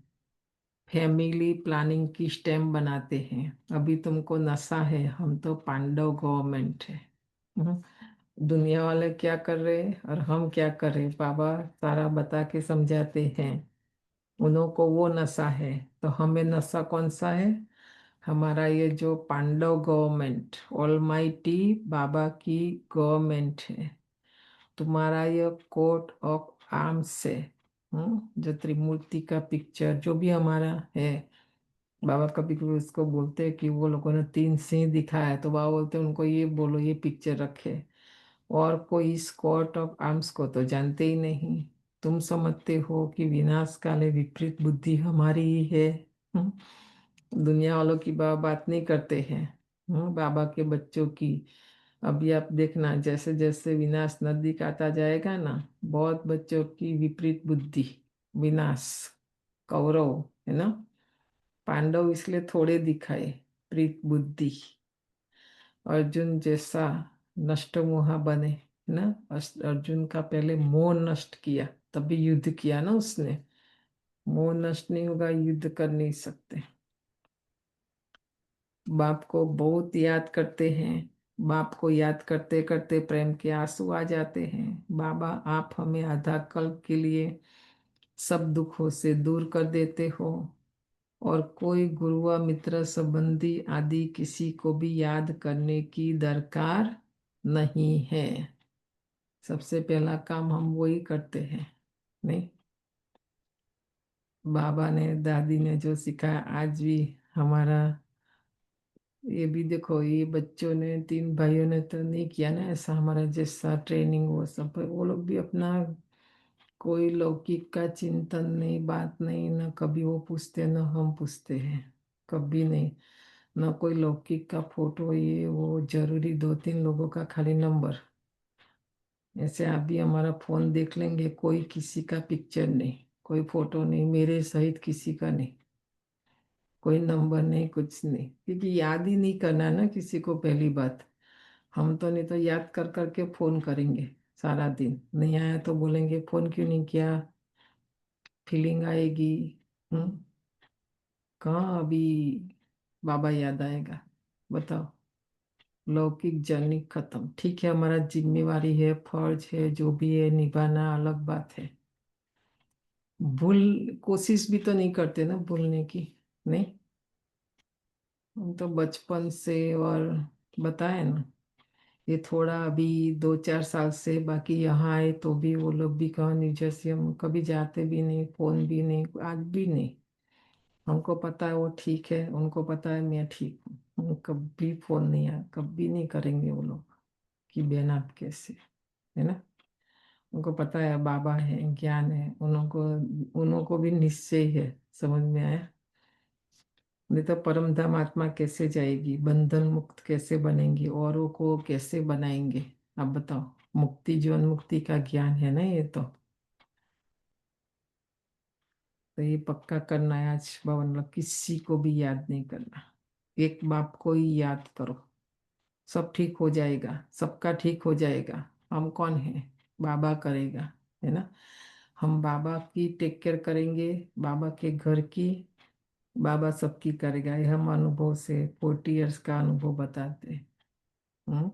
फैमिली प्लानिंग की स्टैम्प बनाते हैं। अभी तुमको नशा है, हम तो पांडव गवर्नमेंट है। हम्म, दुनिया वाले क्या कर रहे हैं और हम क्या कर रहे हैं, बाबा सारा बता के समझाते हैं। उन्हों को वो नशा है, तो हमें नशा कौन सा है, हमारा ये जो पांडव गवर्नमेंट, ऑलमाइटी बाबा की गवर्नमेंट है। तुम्हारा ये कोट ऑफ आर्म्स है, जो त्रिमूर्ति का पिक्चर जो भी हमारा है। बाबा कभी कभी उसको बोलते हैं कि वो लोगों ने 3 सिंह दिखाया है, तो बाबा बोलते हैं उनको ये बोलो ये पिक्चर रखे। और कोई इस कोट ऑफ आर्म्स को तो जानते ही नहीं। तुम समझते हो कि विनाश काले विपरीत बुद्धि हमारी ही है। हम्म, दुनिया वालों की बाबा बात नहीं करते हैं, बाबा के बच्चों की। अभी आप देखना, जैसे जैसे विनाश नजदीक आता जाएगा ना, बहुत बच्चों की विपरीत बुद्धि, विनाश, कौरव, है ना, पांडव इसलिए थोड़े दिखाए, प्रीत बुद्धि, अर्जुन जैसा नष्ट मोहा बने, है ना। अर्जुन का पहले मोह नष्ट किया, तभी युद्ध किया ना उसने। मोह नष्ट नहीं होगा, युद्ध कर नहीं सकते। बाप को बहुत याद करते हैं, बाप को याद करते करते प्रेम के आंसू आ जाते हैं। बाबा, आप हमें आधा कल्प के लिए सब दुखों से दूर कर देते हो, और कोई गुरु व मित्र संबंधी आदि किसी को भी याद करने की दरकार नहीं है। सबसे पहला काम हम वही करते हैं, नहीं। बाबा ने, दादी ने जो सिखाया, आज भी हमारा, ये भी देखो, ये बच्चों ने, 3 भाइयों ने तो नहीं किया ना ऐसा हमारा जैसा ट्रेनिंग, वो सब वो लोग भी अपना, कोई लौकिक का चिंतन नहीं, बात नहीं, ना कभी वो पूछते न हम पूछते हैं, कभी नहीं। ना कोई लौकिक का फोटो, ये वो जरूरी, 2-3 लोगों का खाली नंबर। ऐसे आप भी हमारा फोन देख लेंगे, कोई किसी का पिक्चर नहीं, कोई फोटो नहीं, मेरे सहित किसी का नहीं, कोई नंबर नहीं, कुछ नहीं, क्योंकि याद ही नहीं करना है ना किसी को, पहली बात। हम तो नहीं तो याद कर करके फोन करेंगे सारा दिन, नहीं आया तो बोलेंगे फोन क्यों नहीं किया, फीलिंग आएगी। हम्म, कहाँ अभी बाबा याद आएगा, बताओ। लौकिक जर्नी खत्म, ठीक है, हमारा जिम्मेवारी है, फर्ज है, जो भी है निभाना, अलग बात है। भूल, कोशिश भी तो नहीं करते ना भूलने की, नहीं। हम तो बचपन से, और बताए ना, ये थोड़ा अभी 2-4 साल से, बाकी यहाँ आए तो भी वो लोग भी कहाँ, न्यू जर्सी हम कभी जाते भी नहीं, फोन भी नहीं, आज भी नहीं। हमको पता है वो ठीक है, उनको पता है मैं ठीक हूँ, हम कभी फोन नहीं आया, कभी नहीं करेंगे वो लोग कि बहन आप कैसे, है ना। उनको पता है बाबा है, ज्ञान है, उनको भी निश्चय है, समझ में आया। नहीं तो परम धाम आत्मा कैसे जाएगी, बंधन मुक्त कैसे बनेंगी, औरों को कैसे बनाएंगे, आप बताओ। मुक्ति, जीवन मुक्ति का ज्ञान है ना ये तो ये पक्का करना है आज भवन लोग, किसी को भी याद नहीं करना, एक बाप को ही याद करो, सब ठीक हो जाएगा, सबका ठीक हो जाएगा। हम कौन है, बाबा करेगा, है ना। हम बाबा की टेक केयर करेंगे, बाबा के घर की, बाबा सबकी करेगा, ये हम अनुभव से 40 इयर्स का अनुभव बताते हैं। हम्म,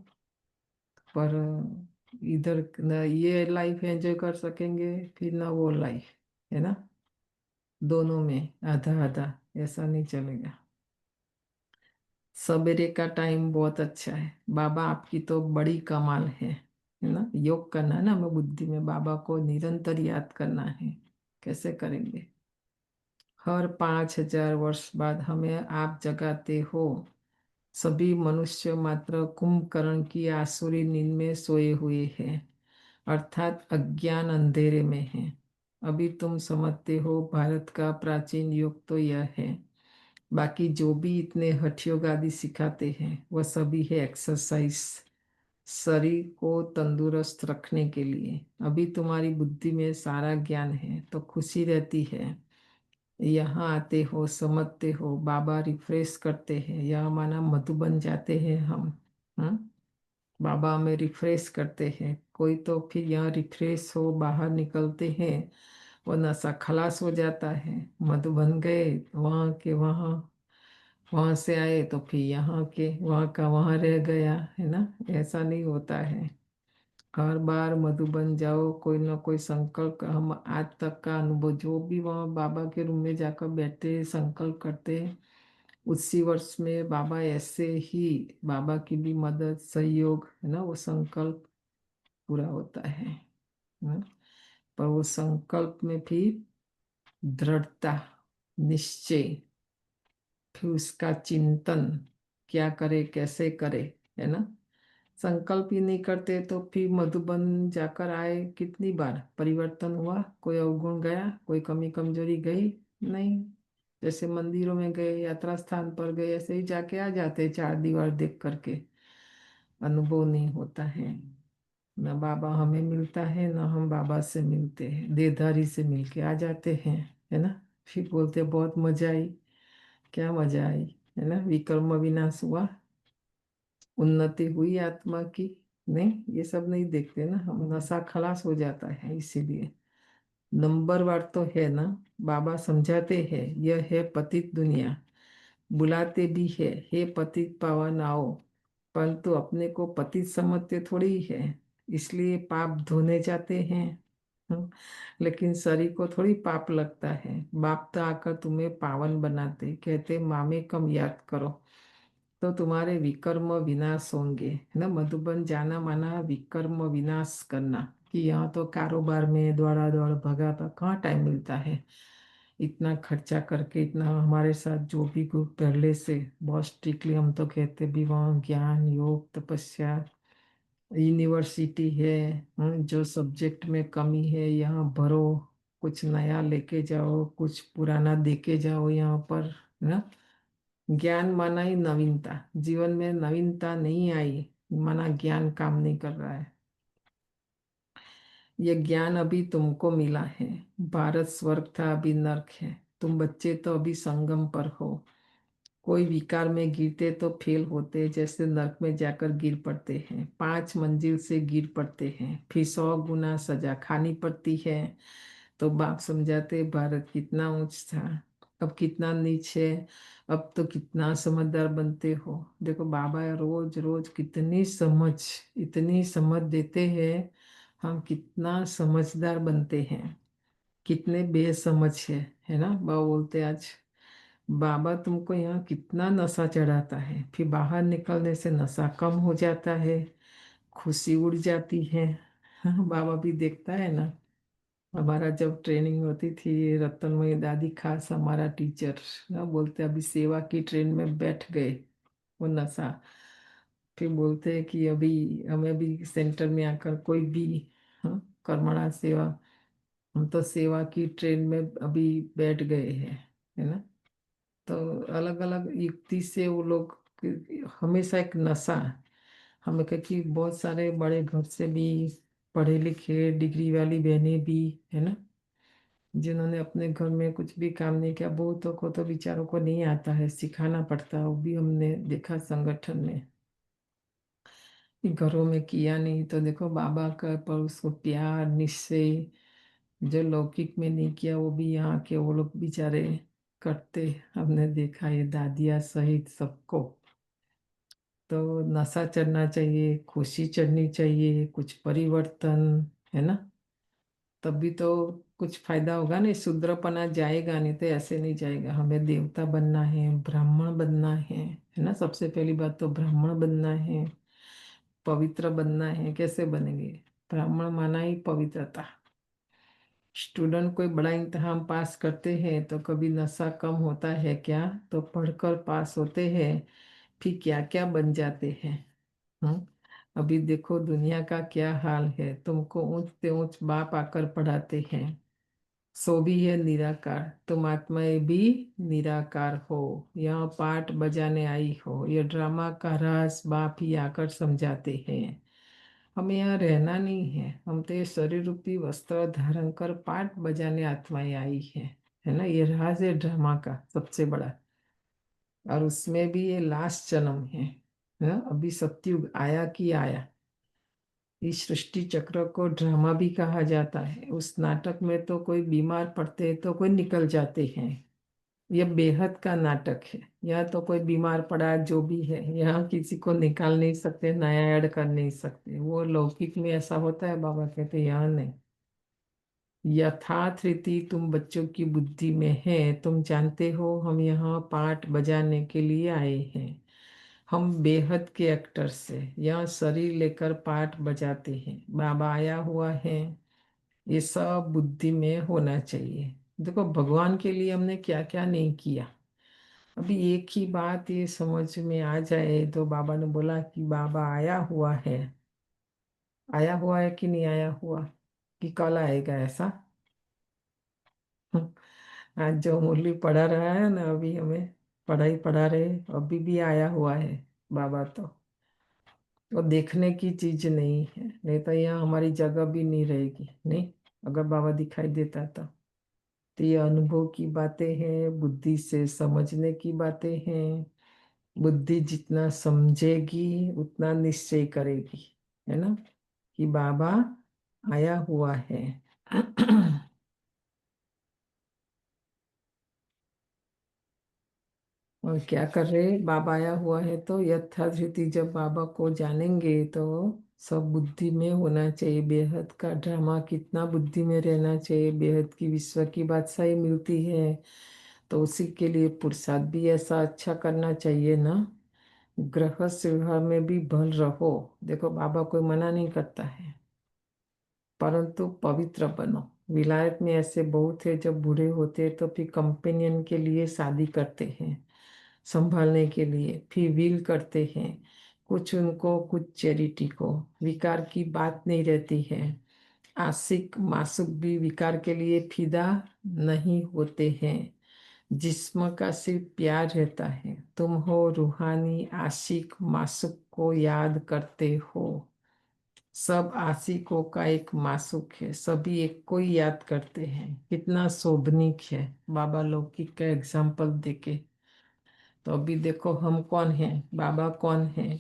पर इधर न ये लाइफ एंजॉय कर सकेंगे, फिर ना वो लाइफ, है ना। दोनों में आधा आधा, ऐसा नहीं चलेगा। सवेरे का टाइम बहुत अच्छा है, बाबा आपकी तो बड़ी कमाल है ना। योग करना है ना हमें, बुद्धि में बाबा को निरंतर याद करना है। कैसे करेंगे, हर 5,000 वर्ष बाद हमें आप जगाते हो। सभी मनुष्य मात्र कुंभकर्ण की आसुरी नींद में सोए हुए हैं, अर्थात अज्ञान अंधेरे में है। अभी तुम समझते हो भारत का प्राचीन युग तो यह है, बाकी जो भी इतने हठ योग आदि सिखाते हैं वह सभी है एक्सरसाइज, शरीर को तंदुरुस्त रखने के लिए। अभी तुम्हारी बुद्धि में सारा ज्ञान है तो खुशी रहती है, यहाँ आते हो, समझते हो, बाबा रिफ्रेश करते हैं, यहाँ माना मधु बन जाते हैं हम। बाबा हमें रिफ्रेश करते हैं, कोई तो फिर यहाँ रिफ्रेश हो बाहर निकलते हैं, वो नशा खलास हो जाता है, मधु बन गए, वहाँ के वहाँ, वहाँ से आए तो फिर यहाँ के वहाँ का वहाँ रह गया, है ना। ऐसा नहीं होता है, हर बार मधुबन जाओ, कोई ना कोई संकल्प। हम आज तक का अनुभव, जो भी वहाँ बाबा के रूम में जाकर बैठे संकल्प करते हैं, उसी वर्ष में बाबा ऐसे ही, बाबा की भी मदद सहयोग, है ना, वो संकल्प पूरा होता है ना? पर वो संकल्प में भी दृढ़ता, निश्चय, फिर उसका चिंतन, क्या करे कैसे करे, है ना। संकल्प ही नहीं करते तो फिर मधुबन जाकर आए, कितनी बार परिवर्तन हुआ, कोई अवगुण गया, कोई कमी कमजोरी गई नहीं। जैसे मंदिरों में गए, यात्रा स्थान पर गए, ऐसे ही जाके आ जाते, चार दीवार देख करके। अनुभव नहीं होता है। न बाबा हमें मिलता है, न हम बाबा से मिलते हैं, देहधारी से मिलके आ जाते हैं, है ना। फिर बोलते बहुत मजा आई। क्या मजा आई, है ना। विकर्म विनाश हुआ, उन्नति हुई आत्मा की। नहीं, ये सब नहीं देखते ना हम, नशा खलास हो जाता है। इसीलिए नंबर वार तो है ना। बाबा समझाते हैं यह है पतित दुनिया, बुलाते भी है हे पतित पावन आओ, परंतु अपने को पतित समझते थोड़ी ही है। इसलिए पाप धोने जाते हैं। हम्म, लेकिन शरीर को थोड़ी पाप लगता है। बाप तो आकर तुम्हें पावन बनाते, कहते मामे कम याद करो तो तुम्हारे विकर्म विनाश होंगे, है ना। मधुबन जाना माना विकर्म विनाश करना, कि यहाँ तो कारोबार में दौड़ा दौड़ भगा था, कहाँ टाइम मिलता है इतना खर्चा करके। इतना हमारे साथ जो भी ग्रुप पहले से बहुत स्ट्रिक्टली हम तो कहते भी, वहाँ ज्ञान योग तपस्या यूनिवर्सिटी है। जो सब्जेक्ट में कमी है यहाँ भरो, कुछ नया लेके जाओ, कुछ पुराना देके जाओ यहाँ पर, है ना। ज्ञान माना ही नवीनता, जीवन में नवीनता नहीं आई माना ज्ञान काम नहीं कर रहा है। ये ज्ञान अभी तुमको मिला है। भारत स्वर्ग था, अभी नर्क है। तुम बच्चे तो अभी संगम पर हो। कोई विकार में गिरते तो फेल होते, जैसे नर्क में जाकर गिर पड़ते हैं, 5 मंजिल से गिर पड़ते हैं, फिर 100 गुना सजा खानी पड़ती है। तो बाप समझाते भारत कितना ऊंच था, अब कितना नीच है। अब तो कितना समझदार बनते हो। देखो बाबा रोज रोज कितनी समझ, इतनी समझ देते हैं। हम कितना समझदार बनते हैं, कितने बेसमझ है ना। बाबा बोलते आज बाबा तुमको यहाँ कितना नशा चढ़ाता है, फिर बाहर निकलने से नशा कम हो जाता है, खुशी उड़ जाती है। हाँ, बाबा भी देखता है ना। हमारा जब ट्रेनिंग होती थी, रतनमयी दादी खास हमारा टीचर ना, बोलते अभी सेवा की ट्रेन में बैठ गए वो नशा। फिर बोलते हैं कि अभी हमें भी सेंटर में आकर कोई भी, हाँ, कर्मणा सेवा, हम तो सेवा की ट्रेन में अभी बैठ गए हैं, है ना। तो अलग अलग युक्ति से वो लोग हमेशा एक नशा। हमें कहा कि बहुत सारे बड़े घर से भी पढ़े लिखे डिग्री वाली बहनें भी, है ना, जिन्होंने अपने घर में कुछ भी काम नहीं किया, बहुतों को तो बेचारों को नहीं आता है, सिखाना पड़ता है। वो भी हमने देखा संगठन में कि घरों में किया नहीं तो देखो बाबा का पर उसको प्यार निश्चय, जो लौकिक में नहीं किया वो भी यहाँ के वो लोग बेचारे करते। हमने देखा ये दादिया सहित सबको। तो नशा चढ़ना चाहिए, खुशी चढ़नी चाहिए, कुछ परिवर्तन, है ना। तभी तो कुछ फायदा होगा। नहीं शूद्रपना जाएगा, नहीं तो ऐसे नहीं जाएगा। हमें देवता बनना है, ब्राह्मण बनना है ना। सबसे पहली बात तो ब्राह्मण बनना है, पवित्र बनना है। कैसे बनेंगे, ब्राह्मण माना ही पवित्रता। स्टूडेंट कोई बड़ा इम्तिहान पास करते हैं तो कभी नशा कम होता है क्या, तो पढ़कर पास होते हैं, फिर क्या क्या बन जाते हैं। हम्म अभी देखो दुनिया का क्या हाल है। तुमको ऊंच से ऊंच बाप आकर पढ़ाते हैं, सो भी है निराकार, तुम आत्माएं भी निराकार हो। यहाँ पाठ बजाने आई हो, ये ड्रामा का राज बाप ही आकर समझाते हैं। हमें यहाँ रहना नहीं है, हम तो ये शरीर रूपी वस्त्र धारण कर पाठ बजाने आत्माएं आई है ना। ये राज है ड्रामा का सबसे बड़ा। और उसमें भी ये लास्ट जन्म है ना। अभी सत्युग आया कि आया। इस सृष्टि चक्र को ड्रामा भी कहा जाता है। उस नाटक में तो कोई बीमार पड़ते हैं तो कोई निकल जाते हैं। यह बेहद का नाटक है। यहाँ तो कोई बीमार पड़ा जो भी है, यहाँ किसी को निकाल नहीं सकते, नया ऐड कर नहीं सकते। वो लौकिक में ऐसा होता है, बाबा कहते हैं यहाँ नहीं। यथार्थ रीति तुम बच्चों की बुद्धि में है। तुम जानते हो हम यहाँ पाठ बजाने के लिए आए हैं। हम बेहद के एक्टर से यहाँ शरीर लेकर पाठ बजाते हैं। बाबा आया हुआ है, ये सब बुद्धि में होना चाहिए। देखो भगवान के लिए हमने क्या क्या नहीं किया। अभी एक ही बात ये समझ में आ जाए तो बाबा ने बोला कि बाबा आया हुआ है। आया हुआ है कि नहीं आया हुआ, कि कल आएगा ऐसा। आज जो मुरली पढ़ा रहा है ना, अभी हमें पढ़ाई पढ़ा रहे, अभी भी आया हुआ है बाबा तो। वो देखने की चीज नहीं है, नहीं तो यहाँ हमारी जगह भी नहीं रहेगी। नहीं, अगर बाबा दिखाई देता तो ये अनुभव की बातें हैं, बुद्धि से समझने की बातें हैं। बुद्धि जितना समझेगी उतना निश्चय करेगी, है ना, कि बाबा आया हुआ है। और क्या कर रहे, बाबा आया हुआ है तो यथास्थिति जब बाबा को जानेंगे तो सब बुद्धि में होना चाहिए। बेहद का ड्रामा कितना बुद्धि में रहना चाहिए। बेहद की विश्व की बादशाही मिलती है तो उसी के लिए पुरुषार्थ भी ऐसा अच्छा करना चाहिए ना। गृहस्थ व्यवहार में भी भल रहो। देखो बाबा कोई मना नहीं करता है, परंतु पवित्र बनो। विलायत में ऐसे बहुत है, जब बूढ़े होते हैं तो फिर कंपेनियन के लिए शादी करते हैं, संभालने के लिए, फिर विल करते हैं, कुछ उनको कुछ चैरिटी को। विकार की बात नहीं रहती है। आशिक मासूक भी विकार के लिए फिदा नहीं होते हैं। जिस्म का सिर्फ प्यार रहता है। तुम हो रूहानी आशिक, मासूक को याद करते हो। सब आशिकों का एक मासूक है, सभी एक को ही याद करते हैं। कितना शोभनीक है बाबा लौकिक का एग्जाम्पल देके। तो अभी देखो हम कौन हैं, बाबा कौन है।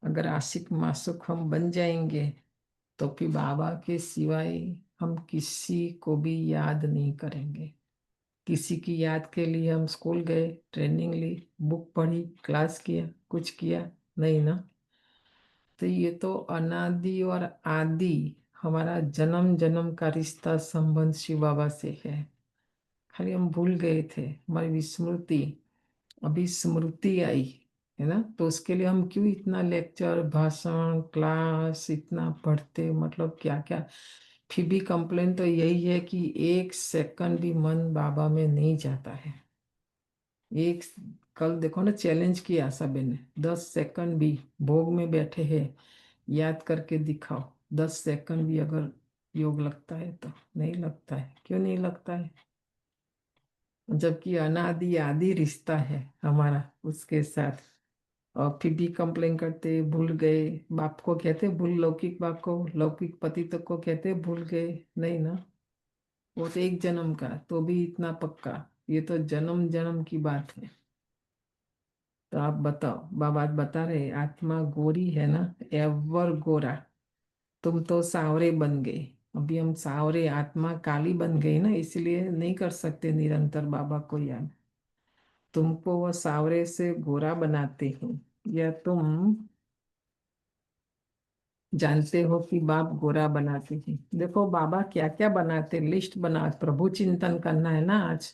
अगर आशिक मासूक हम बन जाएंगे तो फिर बाबा के सिवाय हम किसी को भी याद नहीं करेंगे। किसी की याद के लिए हम स्कूल गए, ट्रेनिंग ली, बुक पढ़ी, क्लास किया, कुछ किया नहीं ना। तो ये तो अनादि और आदि हमारा जन्म जन्म का रिश्ता संबंध शिव बाबा से है। खाली हम भूल गए थे, हमारी विस्मृति, अभी स्मृति आई है ना। तो उसके लिए हम क्यों इतना लेक्चर भाषण क्लास इतना पढ़ते, मतलब क्या क्या। फिर भी कंप्लेन तो यही है कि एक सेकंड भी मन बाबा में नहीं जाता है। एक, कल देखो ना चैलेंज किया सभी ने, 10 सेकंड भी भोग में बैठे हैं, याद करके दिखाओ। 10 सेकंड भी अगर योग लगता है तो। नहीं लगता है, क्यों नहीं लगता है। जबकि अनादि आदि रिश्ता है हमारा उसके साथ। और फिर भी कंप्लेन करते भूल गए। बाप को कहते भूल, लौकिक बाप को, लौकिक पति तक को कहते भूल गए। नहीं ना, वो तो एक जन्म का, तो भी इतना पक्का। ये तो जन्म जन्म की बात है। तो आप बताओ, बाबा बता रहे आत्मा गोरी है ना, एवर गोरा। तुम तो सावरे बन गए। अभी हम सावरे, आत्मा काली बन गई ना, इसलिए नहीं कर सकते निरंतर बाबा को याद। तुमको वो सावरे से गोरा बनाते हैं, या तुम जानते हो कि बाप गोरा बनाते हैं। देखो बाबा क्या क्या बनाते, लिस्ट बना, प्रभु चिंतन करना है ना आज।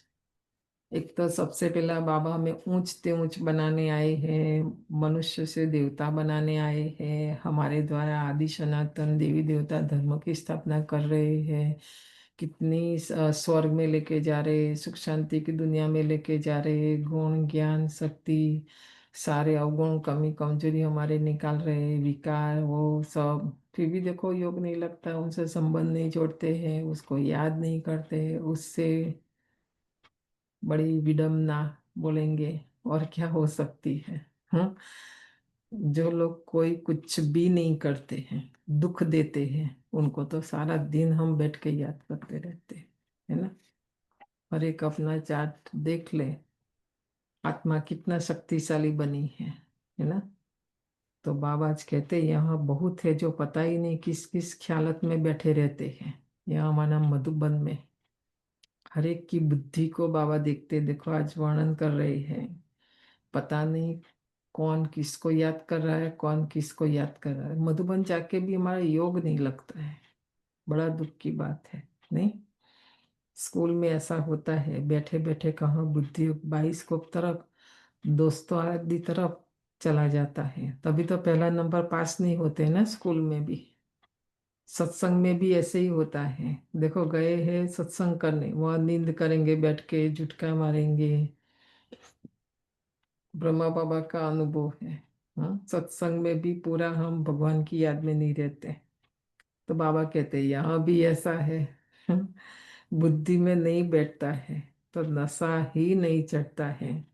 एक तो सबसे पहला बाबा हमें ऊंच ते ऊंच बनाने आए हैं, मनुष्य से देवता बनाने आए हैं। हमारे द्वारा आदि सनातन देवी देवता धर्म की स्थापना कर रहे हैं। कितनी स्वर्ग में लेके जा रहे, सुख शांति की दुनिया में लेके जा रहे। गुण ज्ञान शक्ति सारे अवगुण कमी कमजोरी हमारे निकाल रहे, विकार वो सब। फिर भी देखो योग नहीं लगता, उनसे संबंध नहीं जोड़ते हैं, उसको याद नहीं करते। उससे बड़ी विडम्बना बोलेंगे और क्या हो सकती है। हम्म। जो लोग कोई कुछ भी नहीं करते हैं, दुख देते हैं, उनको तो सारा दिन हम बैठ के याद करते रहते हैं, है ना। और एक अपना चार्ट देख ले, आत्मा कितना शक्तिशाली बनी है ना। तो बाबा आज कहते हैं यहाँ बहुत है जो पता ही नहीं किस किस ख्यालत में बैठे रहते हैं। यहाँ हमारा मधुबन में हर एक की बुद्धि को बाबा देखते, देखो आज वर्णन कर रहे हैं। पता नहीं कौन किसको याद कर रहा है, कौन किसको याद कर रहा है। मधुबन जाके भी हमारा योग नहीं लगता है, बड़ा दुख की बात है। नहीं, स्कूल में ऐसा होता है, बैठे बैठे कहाँ बुद्धि 22 को तरफ, दोस्तों आदि तरफ चला जाता है। तभी तो पहला नंबर पास नहीं होते ना स्कूल में भी। सत्संग में भी ऐसे ही होता है। देखो गए हैं सत्संग करने, वहां नींद करेंगे, बैठ के झुटका मारेंगे। ब्रह्मा बाबा का अनुभव है। हाँ, सत्संग में भी पूरा हम भगवान की याद में नहीं रहते। तो बाबा कहते हैं यहाँ भी ऐसा है। बुद्धि में नहीं बैठता है तो नशा ही नहीं चढ़ता है,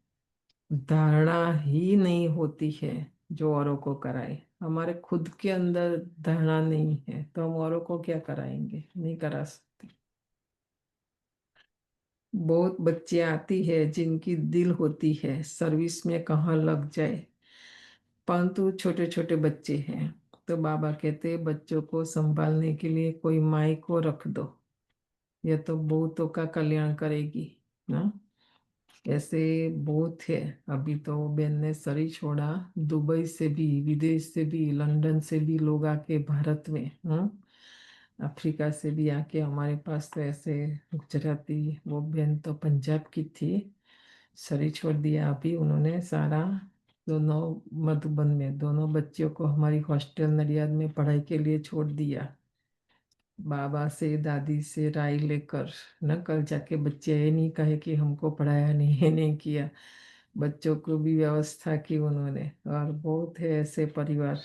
धारणा ही नहीं होती है जो औरों को कराए। हमारे खुद के अंदर धारणा नहीं है तो हम औरों को क्या कराएंगे, नहीं करा सकते। बहुत बच्चे आती है जिनकी दिल होती है सर्विस में कहाँ लग जाए, परंतु छोटे छोटे बच्चे हैं तो बाबा कहते बच्चों को संभालने के लिए कोई माई को रख दो, यह तो बहुतों का कल्याण करेगी ना। ऐसे बहुत है। अभी तो बहन ने सरी छोड़ा, दुबई से भी, विदेश से भी, लंदन से भी लोग आके भारत में, अफ्रीका से भी आके हमारे पास। तो ऐसे गुजराती, वो बहन तो पंजाब की थी, सरी छोड़ दिया अभी उन्होंने सारा। दोनों मधुबन में दोनों बच्चियों को हमारी हॉस्टल नडियाद में पढ़ाई के लिए छोड़ दिया, बाबा से दादी से राय लेकर। न कल जाके बच्चे ये नहीं कहे कि हमको पढ़ाया नहीं है, नहीं किया, बच्चों को भी व्यवस्था की उन्होंने। और बहुत है ऐसे परिवार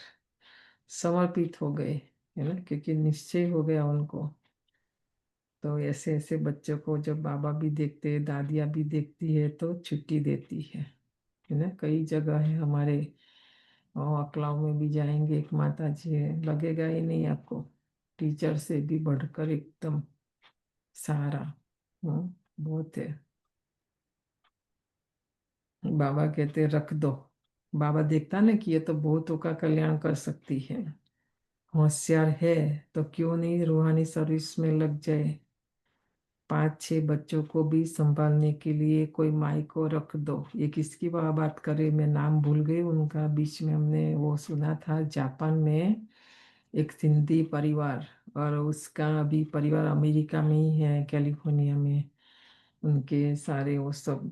समर्पित हो गए, है ना, क्योंकि निश्चय हो गया उनको। तो ऐसे ऐसे बच्चों को जब बाबा भी देखते हैं, दादियाँ भी देखती है तो छुट्टी देती है ना। कई जगह है हमारे अकलाव में भी जाएंगे, एक माता जी है, लगेगा ही नहीं आपको, टीचर से भी बढ़कर एकदम सारा। बहुत है। बाबा कहते रख दो, बाबा देखता ना कि ये तो बहुतों का कल्याण कर सकती है, होशियार है, तो क्यों नहीं रूहानी सर्विस में लग जाए। 5-6 बच्चों को भी संभालने के लिए कोई माई को रख दो। ये किसकी बात करे, मैं नाम भूल गई उनका, बीच में हमने वो सुना था जापान में एक सिंधी परिवार, और उसका अभी परिवार अमेरिका में ही है, कैलिफोर्निया में, उनके सारे वो सब।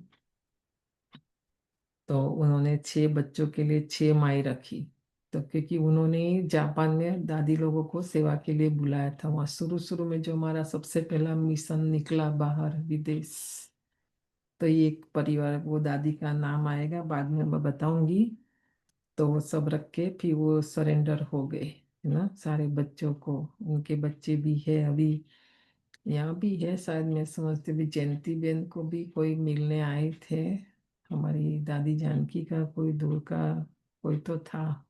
तो उन्होंने 6 बच्चों के लिए 6 माई रखी। तो क्योंकि उन्होंने जापान में दादी लोगों को सेवा के लिए बुलाया था, वहाँ शुरू शुरू में जो हमारा सबसे पहला मिशन निकला बाहर विदेश। तो ये एक परिवार, वो दादी का नाम आएगा बाद में मैं बताऊंगी। तो वो सब रख के फिर वो सरेंडर हो गए, है ना, सारे बच्चों को। उनके बच्चे भी है अभी, यहाँ भी है शायद, मैं समझती भी जयंती बेन को भी कोई मिलने आए थे, हमारी दादी जानकी का कोई दूर का कोई तो था।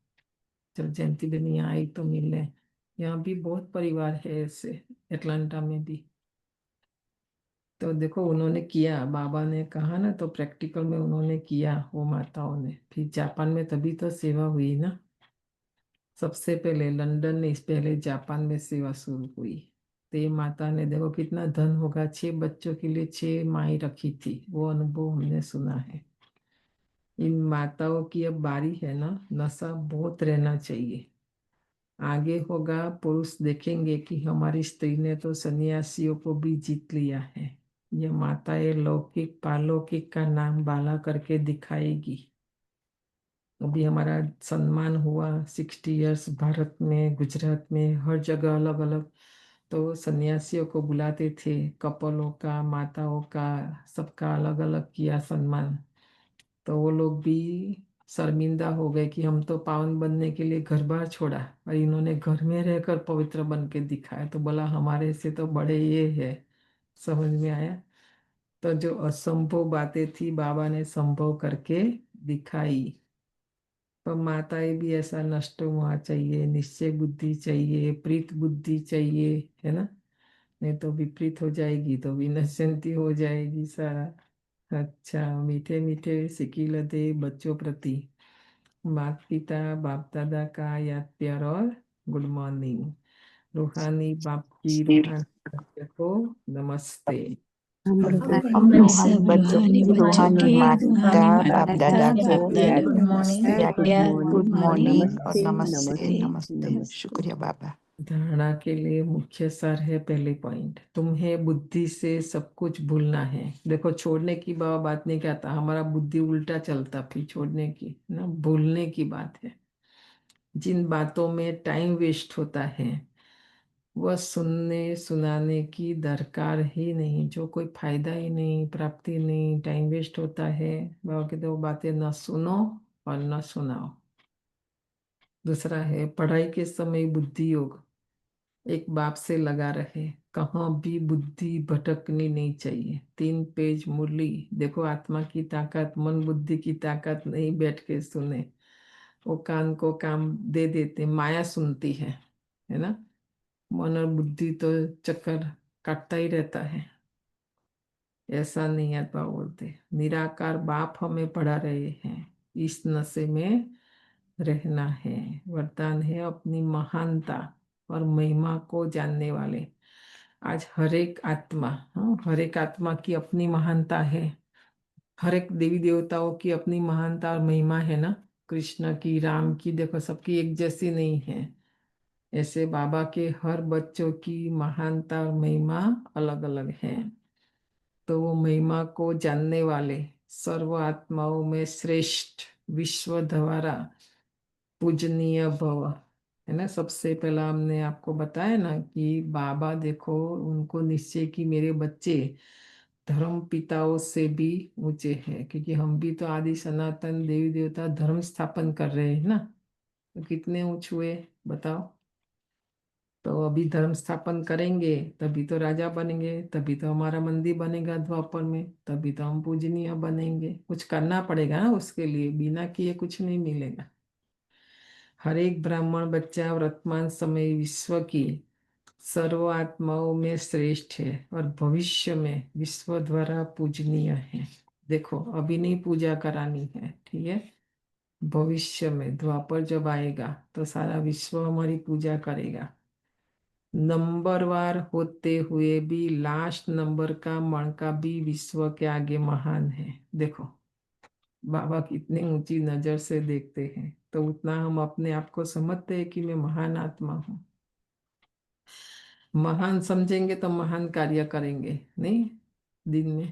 जब जयंती बेन यहाँ आई तो मिलने। यहाँ भी बहुत परिवार है ऐसे, एटलांटा में भी। तो देखो उन्होंने किया, बाबा ने कहा ना, तो प्रैक्टिकल में उन्होंने किया वो माताओं ने। फिर जापान में तभी तो सेवा हुई ना, सबसे पहले लंदन ने, इस पहले जापान में सेवा शुरू हुई। तो ये माता ने देखो कितना धन होगा, 6 बच्चों के लिए 6 माई रखी थी, वो अनुभव हमने सुना है। इन माताओं की अब बारी है ना, नशा बहुत रहना चाहिए। आगे होगा पुरुष देखेंगे कि हमारी स्त्री ने तो सन्यासियों को भी जीत लिया है। ये माताएं लौकिक पालौकिक का नाम बाला करके दिखाएगी। अभी हमारा सम्मान हुआ 60 इयर्स भारत में, गुजरात में, हर जगह अलग अलग। तो सन्यासियों को बुलाते थे, कपलों का, माताओं का, सबका अलग अलग किया सम्मान। तो वो लोग भी शर्मिंदा हो गए कि हम तो पावन बनने के लिए घर बार छोड़ा, और इन्होंने घर में रहकर पवित्र बन के दिखाया। तो बोला हमारे से तो बड़े ये है, समझ में आया। तो जो असंभव बातें थी बाबा ने संभव करके दिखाई। पर माताएं भी ऐसा नष्ट हुआ चाहिए, निश्चय बुद्धि चाहिए, प्रीत बुद्धि चाहिए, है ना, नहीं तो विपरीत हो जाएगी तो विनश्यंती हो जाएगी सारा। अच्छा, मीठे मीठे सिकील दे बच्चों प्रति माता पिता बाप दादा का याद प्यार और गुड मॉर्निंग। रूहानी बाप की रूहानी बच्चों को नमस्ते। हम हम रूहानी सब रूहानी बच्चों की रूहानी माता बाप दादा गुड को मॉर्निंग। याद गुड मॉर्निंग और नमस्ते नमस्ते नमस्ते। नमस्ते। शुक्रिया बाबा। धारणा के लिए मुख्य सार है, पहले पॉइंट, तुम्हें बुद्धि से सब कुछ भूलना है। देखो छोड़ने की बात नहीं कहता, हमारा बुद्धि उल्टा चलता, फिर छोड़ने की ना, भूलने की बात है। जिन बातों में टाइम वेस्ट होता है वह सुनने सुनाने की दरकार ही नहीं, जो कोई फायदा ही नहीं, प्राप्ति नहीं, टाइम वेस्ट होता है। बाबा कहते वो बातें न सुनो और न सुनाओ। दूसरा है पढ़ाई के समय बुद्धि योग, एक बाप से लगा रहे, कहाँ भी बुद्धि भटकनी नहीं चाहिए। 3 पेज मुरली देखो, आत्मा की ताकत, मन बुद्धि की ताकत नहीं बैठ के सुने, वो कान को काम दे देते, माया सुनती है ना। मन और बुद्धि तो चक्कर काटता ही रहता है। ऐसा नहीं आत्मा बोलते, निराकार बाप हमें पढ़ा रहे हैं, इस नशे में रहना है। वरदान है अपनी महानता और महिमा को जानने वाले। आज हर एक आत्मा, हाँ, हर एक आत्मा की अपनी महानता है। हर एक देवी देवताओं की अपनी महानता और महिमा है ना। कृष्ण की, राम की, देखो सबकी एक जैसी नहीं है। ऐसे बाबा के हर बच्चों की महानता और महिमा अलग अलग है। तो वो महिमा को जानने वाले सर्व आत्माओं में श्रेष्ठ, विश्व द्वारा पूजनीय भव, है ना। सबसे पहला हमने आपको बताया ना कि बाबा देखो उनको निश्चय की मेरे बच्चे धर्म पिताओं से भी ऊंचे हैं, क्योंकि हम भी तो आदि सनातन देवी देवता धर्म स्थापन कर रहे हैं ना। तो कितने ऊंचे हुए बताओ। तो अभी धर्म स्थापन करेंगे तभी तो राजा बनेंगे, तभी तो हमारा मंदिर बनेगा द्वापर में, तभी तो हम पूजनीय बनेंगे। कुछ करना पड़ेगा ना उसके लिए, बिना किए कुछ नहीं मिलेगा। हर एक ब्राह्मण बच्चा वर्तमान समय विश्व की सर्व आत्माओं में श्रेष्ठ है और भविष्य में विश्व द्वारा पूजनीय है। देखो अभी नहीं पूजा करानी है, ठीक है। भविष्य में द्वापर जब आएगा तो सारा विश्व हमारी पूजा करेगा। नंबरवार होते हुए भी लास्ट नंबर का मणका भी विश्व के आगे महान है। देखो बाबा कितनी ऊंची नजर से देखते हैं, तो उतना हम अपने आप को समझते हैं कि मैं महान आत्मा हूँ। महान समझेंगे तो महान कार्य करेंगे नहीं दिन में।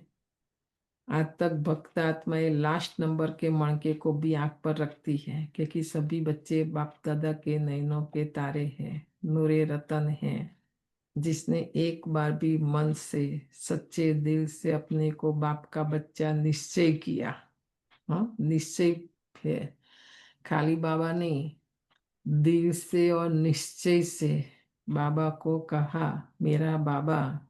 आज तक भक्त आत्माएं लास्ट नंबर के मणके को भी आंख पर रखती है, क्योंकि सभी बच्चे बाप दादा के नयनों के तारे हैं, नूरे रतन हैं। जिसने एक बार भी मन से सच्चे दिल से अपने को बाप का बच्चा निश्चय किया, हाँ निश्चय है, खाली बाबा नहीं, दिल से और निश्चय से बाबा को कहा मेरा बाबा,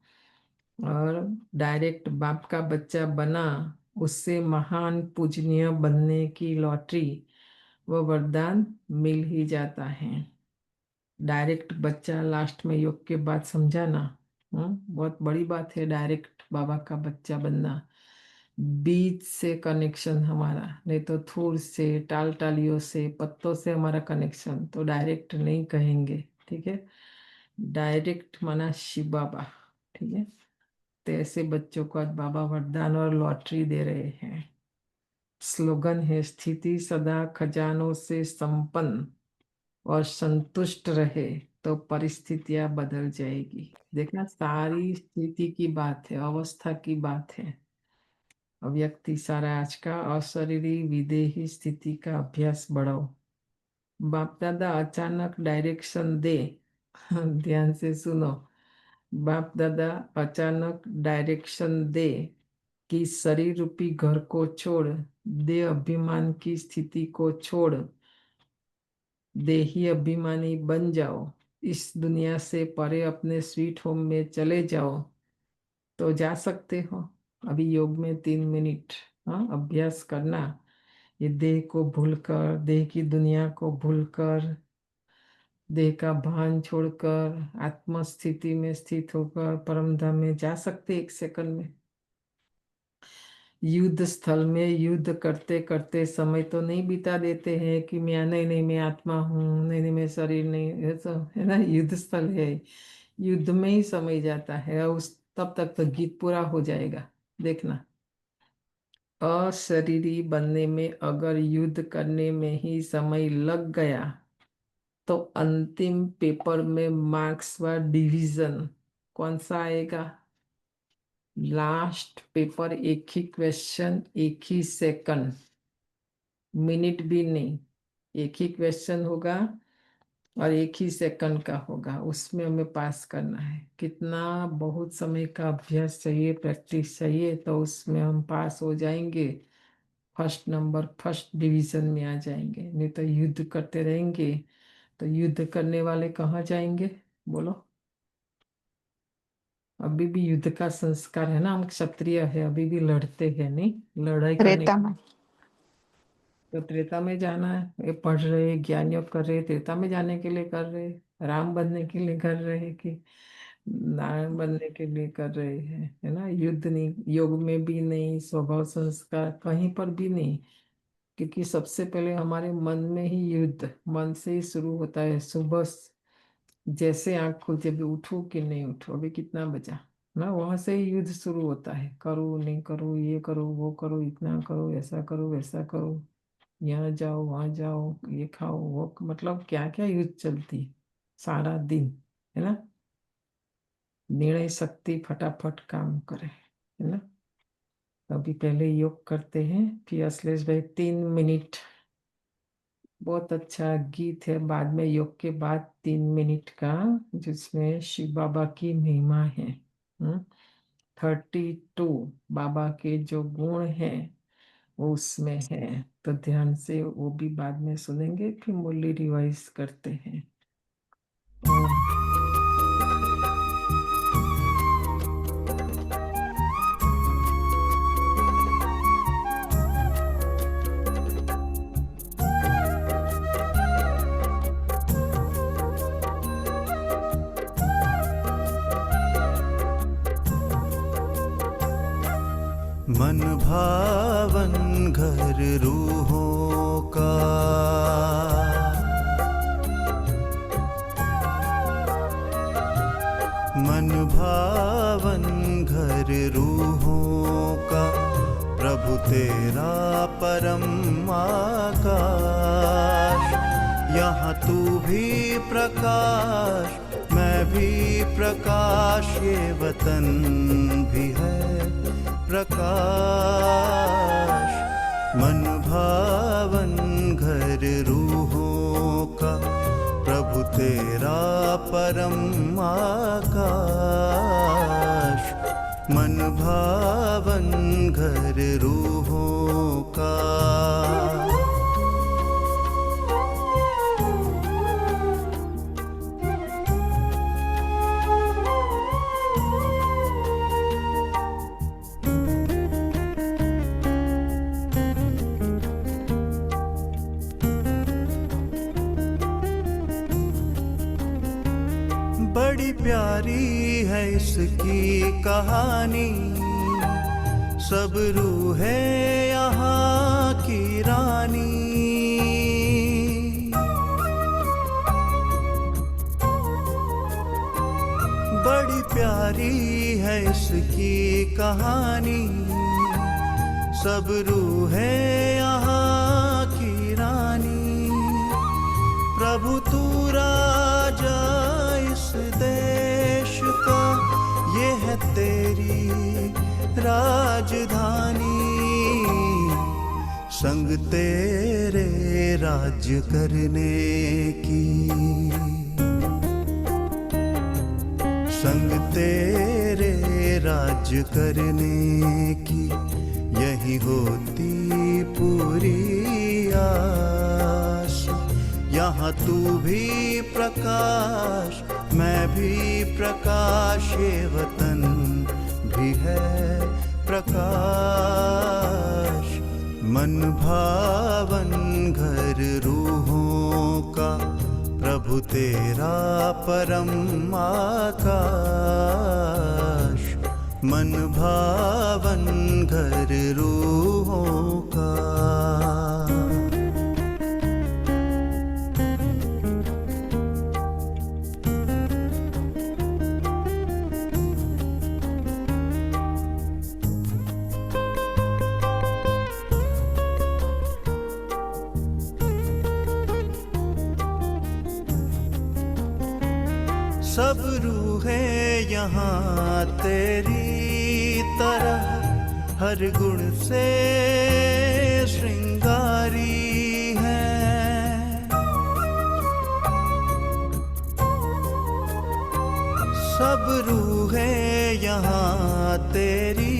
और डायरेक्ट बाप का बच्चा बना, उससे महान पूजनीय बनने की लॉटरी वो वरदान मिल ही जाता है। डायरेक्ट बच्चा लास्ट में योग के बाद समझा ना, बहुत बड़ी बात है डायरेक्ट बाबा का बच्चा बनना। बीज से कनेक्शन हमारा, नहीं तो थूर से, टाल टालियों से, पत्तों से हमारा कनेक्शन, तो डायरेक्ट नहीं कहेंगे, ठीक है। डायरेक्ट माना शिव बाबा, ठीक है। तो ऐसे बच्चों को आज बाबा वरदान और लॉटरी दे रहे हैं। स्लोगन है स्थिति सदा खजानों से संपन्न और संतुष्ट रहे तो परिस्थितियां बदल जाएगी। देखना सारी स्थिति की बात है, अवस्था की बात है। अव्यक्ति सारा आज का अशरीरी विदेही स्थिति का अभ्यास बढ़ाओ। बाप दादा अचानक डायरेक्शन दे, ध्यान से सुनो। बाप दादा अचानक डायरेक्शन दे कि शरीर रूपी घर को छोड़, देह अभिमान की स्थिति को छोड़, देही अभिमानी बन जाओ, इस दुनिया से परे अपने स्वीट होम में चले जाओ, तो जा सकते हो। अभी योग में 3 मिनट अभ्यास करना। ये देह को भूलकर, देह की दुनिया को भूलकर, देह का भान छोड़कर आत्म स्थिति में स्थित होकर परम धाम में जा सकते 1 सेकंड में। युद्ध स्थल में युद्ध करते करते समय तो नहीं बिता देते हैं कि मैं नहीं नहीं मैं आत्मा हूँ, नहीं नहीं मैं शरीर नहीं, ये तो है ना युद्ध स्थल है। युद्ध में ही समय जाता है, और उस तब तक तो गीत पूरा हो जाएगा। देखना अशरीरी बनने में अगर युद्ध करने में ही समय लग गया तो अंतिम पेपर में मार्क्स व डिवीजन कौन सा आएगा? लास्ट पेपर, एक ही क्वेश्चन, एक ही सेकंड, मिनट भी नहीं, एक ही क्वेश्चन होगा और एक ही सेकंड का होगा, उसमें हमें पास करना है। कितना बहुत समय का अभ्यास चाहिए, प्रैक्टिस चाहिए, तो उसमें हम पास हो जाएंगे, फर्स्ट नंबर फर्स्ट डिवीजन में आ जाएंगे। नहीं तो युद्ध करते रहेंगे तो युद्ध करने वाले कहाँ जाएंगे बोलो? अभी भी युद्ध का संस्कार है ना, हम क्षत्रिय है, अभी भी लड़ते हैं, नहीं लड़ाई करने त्रेता में तो त्रेता में जाना है, ये पढ़ रहे ज्ञान योग कर रहे, त्रेता में जाने के लिए कर रहे, राम बनने के लिए कर रहे कि नारायण बनने के लिए कर रहे हैं, है ना। युद्ध नहीं, योग में भी नहीं, स्वभाव संस्कार कहीं पर भी नहीं, क्योंकि सबसे पहले हमारे मन में ही युद्ध, मन से ही शुरू होता है। सुबह जैसे आंख खुलती है, अभी उठूं कि नहीं उठूं, अभी कितना बजा ना, वहां से ही युद्ध शुरू होता है। करो नहीं करो, ये करो वो करो, इतना करो, ऐसा करो वैसा करो, यहाँ जाओ वहां जाओ, ये खाओ वो, मतलब क्या क्या युद्ध चलती है सारा दिन, है ना। निर्णय शक्ति फटाफट काम करे, है ना। तो अभी पहले योग करते हैं, फिर अश्लेष भाई 3 मिनट, बहुत अच्छा गीत है, बाद में योग के बाद 3 मिनट का, जिसमें शिव बाबा की महिमा है। 32 बाबा के जो गुण हैं वो उसमें है, तो ध्यान से वो भी बाद में सुनेंगे, फिर मुरली रिवाइज करते हैं। मन भावन घर रूहों का, मन भावन घर रूहों का, प्रभु तेरा परम आकाश। यहाँ तू भी प्रकाश, मैं भी प्रकाश, ये वतन भी है प्रकाश। मन भावन घर रूहों का, प्रभु तेरा परम आकाश। मन भावन घर रूहों का। बड़ी प्यारी है इसकी कहानी, सब रूहें यहाँ की रानी। बड़ी प्यारी है इसकी कहानी, सब रूहें यहाँ की रानी। प्रभु तू राजा इस देश का, ये है तेरी राजधानी। संग तेरे राज्य करने की, संग तेरे राज्य करने की, यही होती पूरी आस। यहाँ तू भी प्रकाश, मैं भी प्रकाश, ये वतन भी है प्रकाश। मन भावन घर रूहों का, प्रभु तेरा परम आकाश। मन भावन घर रूहों का। सब रूहें यहाँ तेरी तरह, हर गुण से श्रृंगारी हैं। सब रूहें यहाँ तेरी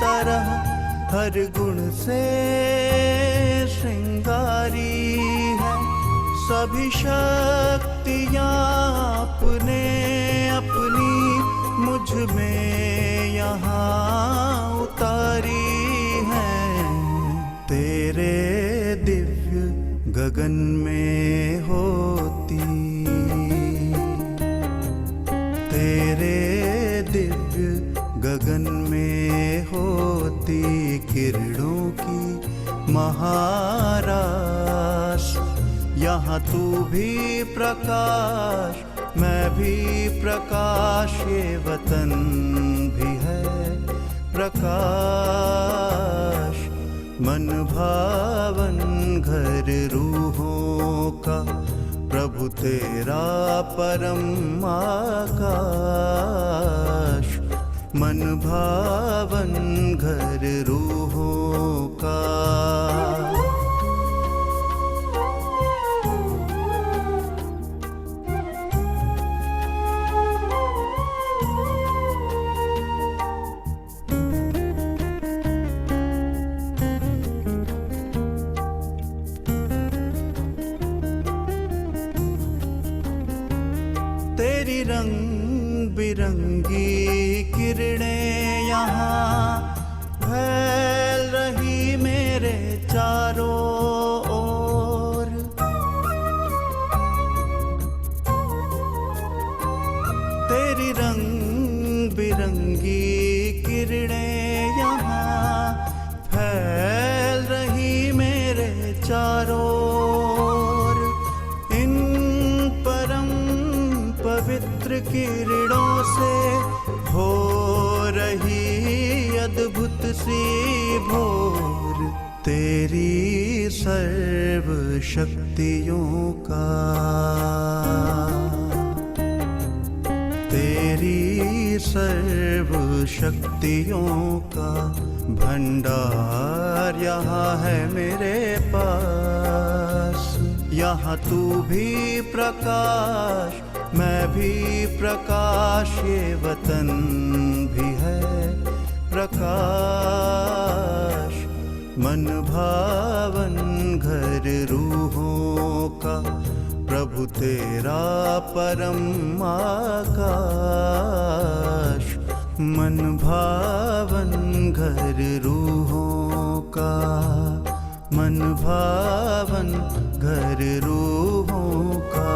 तरह, हर गुण से श्रृंगारी हैं। सभी शक्तियाँ अपने अपनी मुझ में यहाँ उतारी हैं। तेरे गगन में होती, तेरे दिव्य गगन में होती किरणों की महारास। यहाँ तू भी प्रकाश, मैं भी प्रकाश, ये वतन भी है प्रकाश। मन भावन घर रूहों का, प्रभु तेरा परम आकाश। मन भावन घर रूहों का। तेरी रंग बिरंगी किरणें यहाँ फैल रही मेरे चारों ओर। तेरी रंग बिरंगी किरणें यहाँ फैल रही मेरे चारों ओर। इन परम पवित्र किरणों से हो रही अद्भुत सी भोर। तेरी सर्व शक्तियों का, तेरी सर्व शक्तियों का भंडार यहाँ है मेरे पास। यहाँ तू भी प्रकाश, मैं भी प्रकाश, ये वतन भी है प्रकाश। मन भावन घर रूहों का, प्रभु तेरा परम आकाश। मन भावन घर रूहों का, मन भावन घर रूहों का।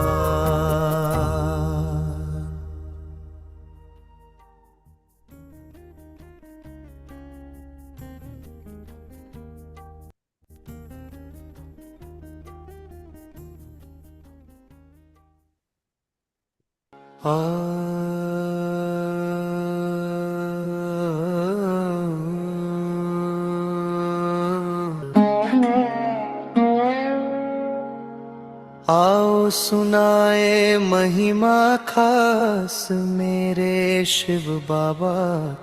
आओ सुनाए महिमा खास मेरे शिव बाबा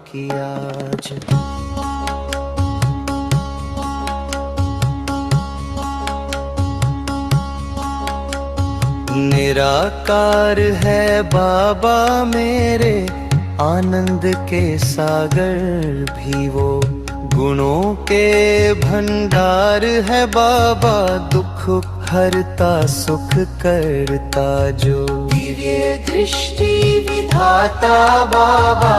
की आज। निराकार है बाबा मेरे, आनंद के सागर भी वो। गुणों के भंडार है बाबा, दुख हरता सुख करता जो। दिव्य दृष्टि विधाता बाबा,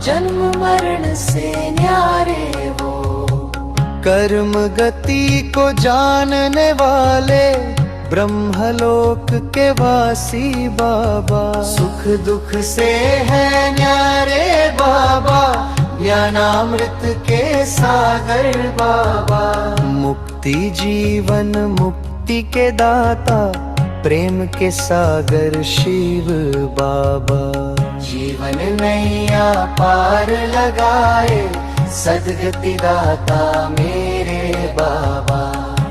जन्म मरण से न्यारे वो। कर्म गति को जानने वाले, ब्रह्मलोक के वासी बाबा। सुख दुख से है न्यारे बाबा, ज्ञानामृत के सागर बाबा। मुक्ति जीवन मुक्ति के दाता, प्रेम के सागर शिव बाबा। जीवन नैया पार लगाए, सदगति दाता मेरे बाबा।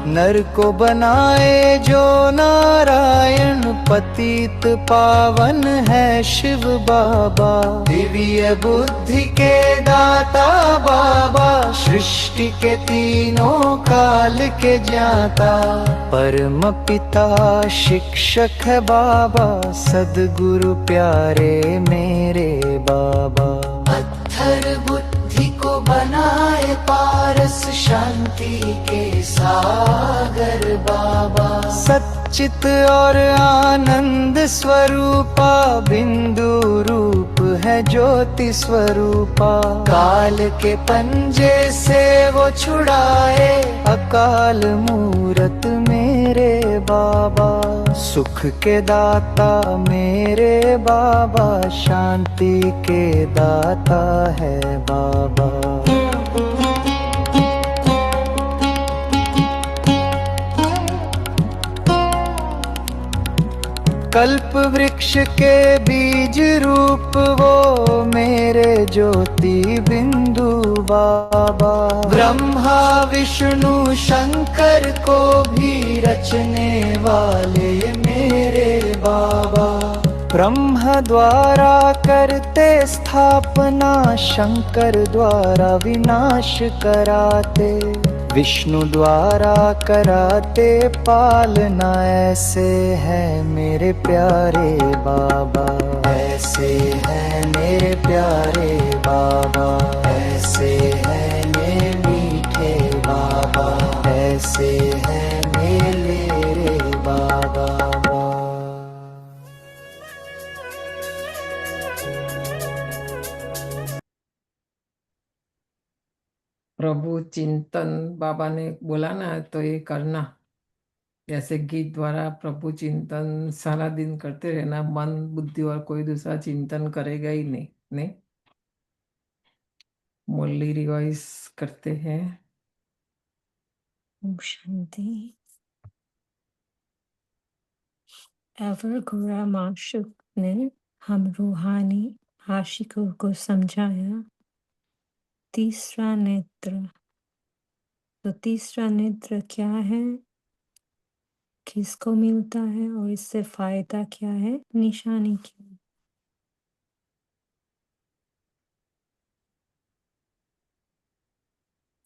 नर को बनाए जो नारायण, पतित पावन है शिव बाबा। दिव्य बुद्धि के दाता बाबा, सृष्टि के तीनों काल के ज्ञाता। परम पिता शिक्षक है बाबा, सद्गुरु प्यारे मेरे बाबा। पत्थर बुद्धि को बनाए पारस, शांति के सागर बाबा। सच्चित और आनंद स्वरूपा, बिंदु रूप है है ज्योति स्वरूपा। काल के पंजे से वो छुड़ाए, अकाल मूरत मेरे बाबा। सुख के दाता मेरे बाबा, शांति के दाता है बाबा। कल्प वृक्ष के बीज रूप वो मेरे ज्योति बिंदु बाबा। ब्रह्मा विष्णु शंकर को भी रचने वाले मेरे बाबा। ब्रह्म द्वारा करते स्थापना, शंकर द्वारा विनाश कराते। विष्णु द्वारा कराते पालना, ऐसे है मेरे प्यारे बाबा। ऐसे है मेरे प्यारे बाबा। ऐसे है मेरे मीठे बाबा। ऐसे है मेरे बाबा। प्रभु चिंतन बाबा ने बोला ना, तो ये करना। जैसे गीत द्वारा प्रभु चिंतन सारा दिन करते रहना, मन बुद्धि और कोई दूसरा चिंतन करेगा ही नहीं। नहीं, मुरली रिवाइज करते हैं। ओम शांति। एवर गोरा माशुक ने हम रूहानी आशिकों को समझाया तीसरा नेत्र। तो तीसरा नेत्र क्या है, किसको मिलता है और इससे फायदा क्या है, निशानी क्या है?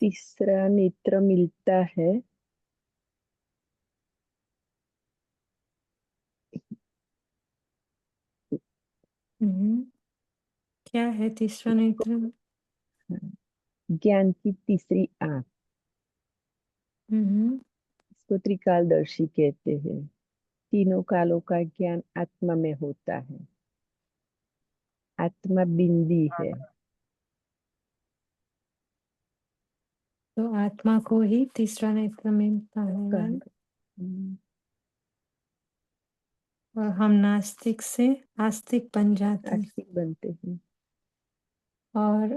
तीसरा नेत्र मिलता है क्या है तीसरा नेत्र? ज्ञान की तीसरी आंख। इसको त्रिकालदर्शी कहते हैं। तीनों कालों का ज्ञान आत्मा में होता है। आत्मा बिंदी है। तो आत्मा को ही तीसरा नेत्र मिलता है। और हम नास्तिक से आस्तिक बन जाते हैं। आस्तिक बनते हैं। और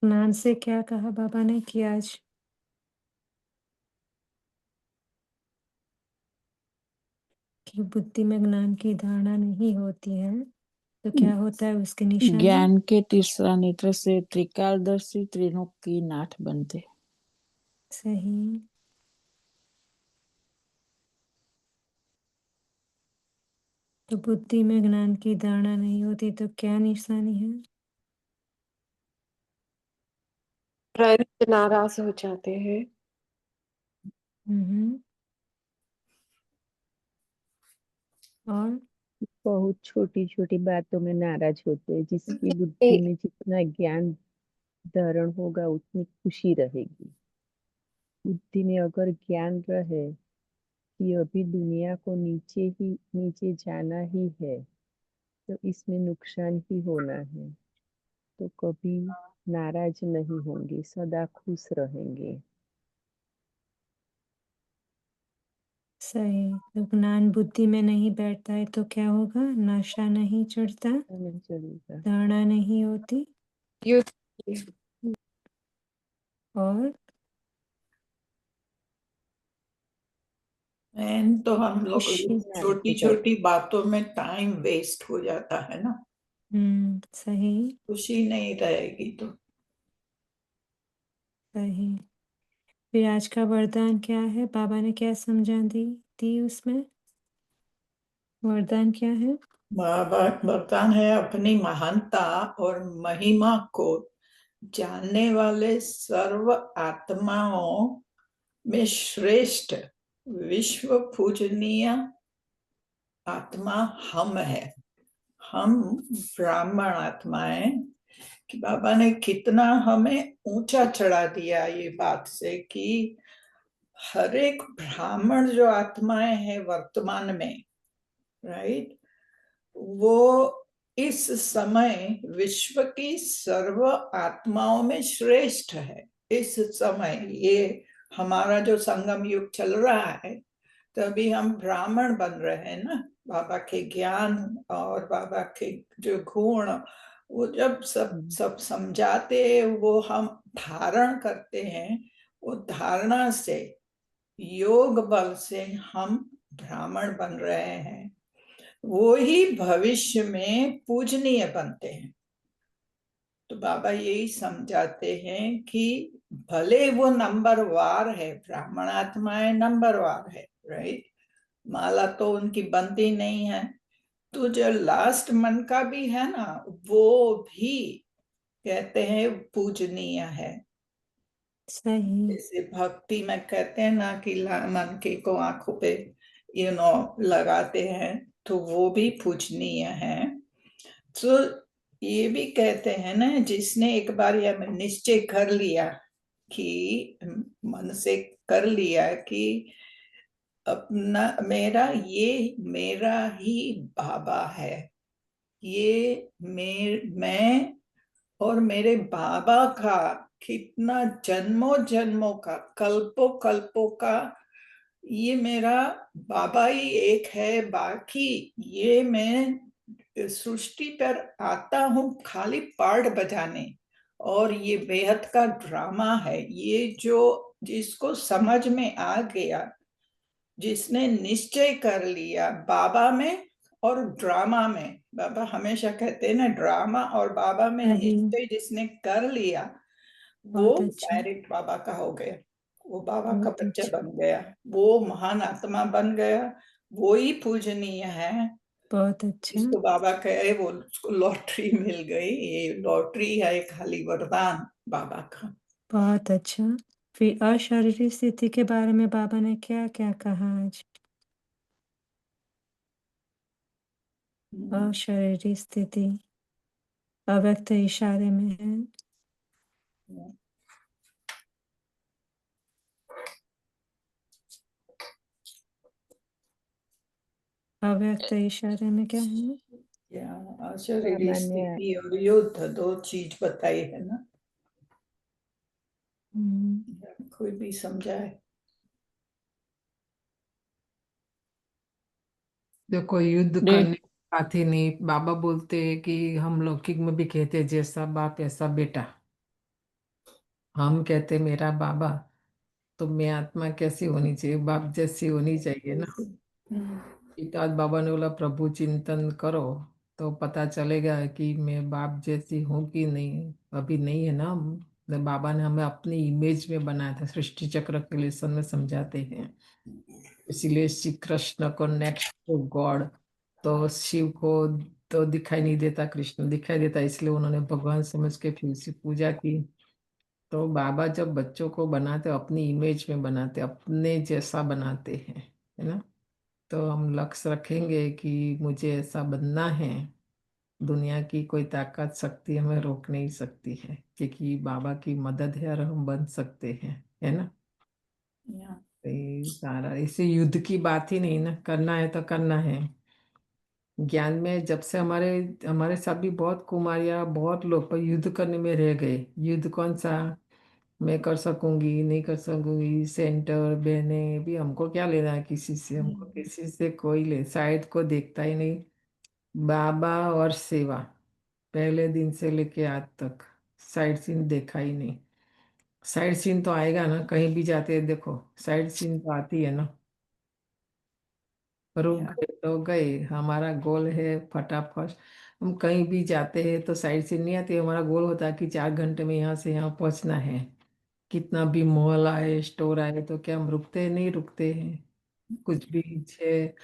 ज्ञान से क्या कहा बाबा ने कि आज कि बुद्धि में ज्ञान की धारणा नहीं होती है, तो क्या होता है उसके निशानी? ज्ञान के तीसरा नेत्र से त्रिकालदर्शी तीनों की नाथ बनते। सही। तो बुद्धि में ज्ञान की धारणा नहीं होती तो क्या निशानी है? प्रायः नाराज हो जाते हैं। और बहुत छोटी छोटी बातों में नाराज होते हैं। जिसकी बुद्धि में जितना ज्ञान धारण होगा उतनी खुशी रहेगी। बुद्धि में अगर ज्ञान रहे कि अभी दुनिया को नीचे जाना ही है, तो इसमें नुकसान ही होना है, तो कभी नाराज नहीं होंगे, सदा खुश रहेंगे। सही। तो ज्ञान बुद्धि में नहीं बैठता है तो क्या होगा? नशा नहीं चढ़ता, धारणा नहीं होती, और तो हम लोग छोटी छोटी बातों में टाइम वेस्ट हो जाता है ना। सही। खुशी नहीं रहेगी तो। सही। फिर आज का वरदान क्या है, बाबा ने क्या समझा दी उसमें? वरदान क्या है? बाबा वरदान है अपनी महानता और महिमा को जानने वाले सर्व आत्माओं में श्रेष्ठ विश्व पूजनीय आत्मा हम है। हम ब्राह्मण आत्माएं कि बाबा ने कितना हमें ऊंचा चढ़ा दिया ये बात से कि हर एक ब्राह्मण जो आत्माएं हैं वर्तमान में, राइट, वो इस समय विश्व की सर्व आत्माओं में श्रेष्ठ है। इस समय ये हमारा जो संगम युग चल रहा है, तभी हम ब्राह्मण बन रहे हैं ना। बाबा के ज्ञान और बाबा के जो गुण, वो जब सब समझाते हैं, वो हम धारण करते हैं। वो धारणा से, योग बल से हम ब्राह्मण बन रहे हैं। वो ही भविष्य में पूजनीय बनते हैं। तो बाबा यही समझाते हैं कि भले वो नंबरवार है, ब्राह्मण आत्माएं नंबरवार है, राइट। माला तो उनकी बनती नहीं है। तो जो लास्ट मन का भी है ना, वो भी कहते हैं पूजनीय है। सही। जैसे भक्ति में कहते हैं ना कि मन के को आंखों पे लगाते हैं, तो वो भी पूजनीय है। तो ये भी कहते हैं ना, जिसने एक बार यह निश्चय कर लिया कि मन से कर लिया कि अपना मेरा ही बाबा है, ये मैं और मेरे बाबा का कितना जन्मों जन्मों का, कल्पों कल्पों का, ये मेरा बाबा ही एक है। बाकी ये मैं सृष्टि पर आता हूँ खाली पार्ट बजाने, और ये बेहद का ड्रामा है। ये जो जिसको समझ में आ गया, जिसने निश्चय कर लिया बाबा में और ड्रामा में, बाबा हमेशा कहते हैं ना, ड्रामा और बाबा में निश्चय जिसने कर लिया, वो बहुत अच्छा। डायरेक्ट बाबा का हो गया। वो बाबा का बहुत बच्चा अच्छा। बन गया, वो महान आत्मा बन गया। वो ही पूजनीय है। बहुत अच्छा। जिसको बाबा कहे वो उसको लॉटरी मिल गई। ये लॉटरी है खाली वरदान बाबा का। बहुत अच्छा। फिर अशारीरिक स्थिति के बारे में बाबा ने क्या क्या कहा आज? अशारीरिक स्थिति अव्यक्त इशारे में है। अव्यक्त इशारे में क्या है? अशारीरिक स्थिति और युद्ध, दो चीज बताई है ना। कोई भी समझाए। देखो, युद्ध करने की बात ही नहीं। बाबा बोलते हैं कि हम लौकिक में भी कहते हैं जैसा बाप ऐसा बेटा। हम कहते मेरा बाबा, तो मैं आत्मा कैसी होनी चाहिए? बाप जैसी होनी चाहिए ना। आज बाबा ने बोला प्रभु चिंतन करो, तो पता चलेगा कि मैं बाप जैसी हूँ कि नहीं। अभी नहीं है ना। बाबा ने हमें अपनी इमेज में बनाया था। सृष्टि चक्र के लेसन में समझाते हैं। इसीलिए श्री कृष्ण को नेक्स्ट टू गॉड, तो शिव को तो दिखाई नहीं देता, कृष्ण दिखाई देता, इसलिए उन्होंने भगवान समझ के फिर से पूजा की। तो बाबा जब बच्चों को बनाते अपनी इमेज में बनाते, अपने जैसा बनाते हैं, है ना। तो हम लक्ष्य रखेंगे कि मुझे ऐसा बनना है। दुनिया की कोई ताकत शक्ति हमें रोक नहीं सकती है, क्योंकि बाबा की मदद है और हम बन सकते हैं, है ना। सारा इसे युद्ध की बात ही नहीं ना, करना है तो करना है। ज्ञान में जब से हमारे हमारे साथ भी बहुत कुमारियाँ, बहुत लोग पर युद्ध करने में रह गए। युद्ध कौन सा? मैं कर सकूंगी नहीं कर सकूंगी, सेंटर बहने भी, हमको क्या लेना है किसी से? हमको किसी से कोई ले साइड को देखता ही नहीं। बाबा और सेवा, पहले दिन से लेके आज तक साइड सीन देखा ही नहीं। साइड सीन तो आएगा ना, कहीं भी जाते हैं देखो साइड सीन तो आती है ना। रुक गए तो गए, हमारा गोल है फटाफट। हम कहीं भी जाते हैं तो साइड सीन नहीं आती। हमारा गोल होता है कि 4 घंटे में यहाँ से यहाँ पहुँचना है। कितना भी मॉल आए, स्टोर आए, तो क्या हम रुकते हैं? नहीं रुकते हैं। कुछ भी है,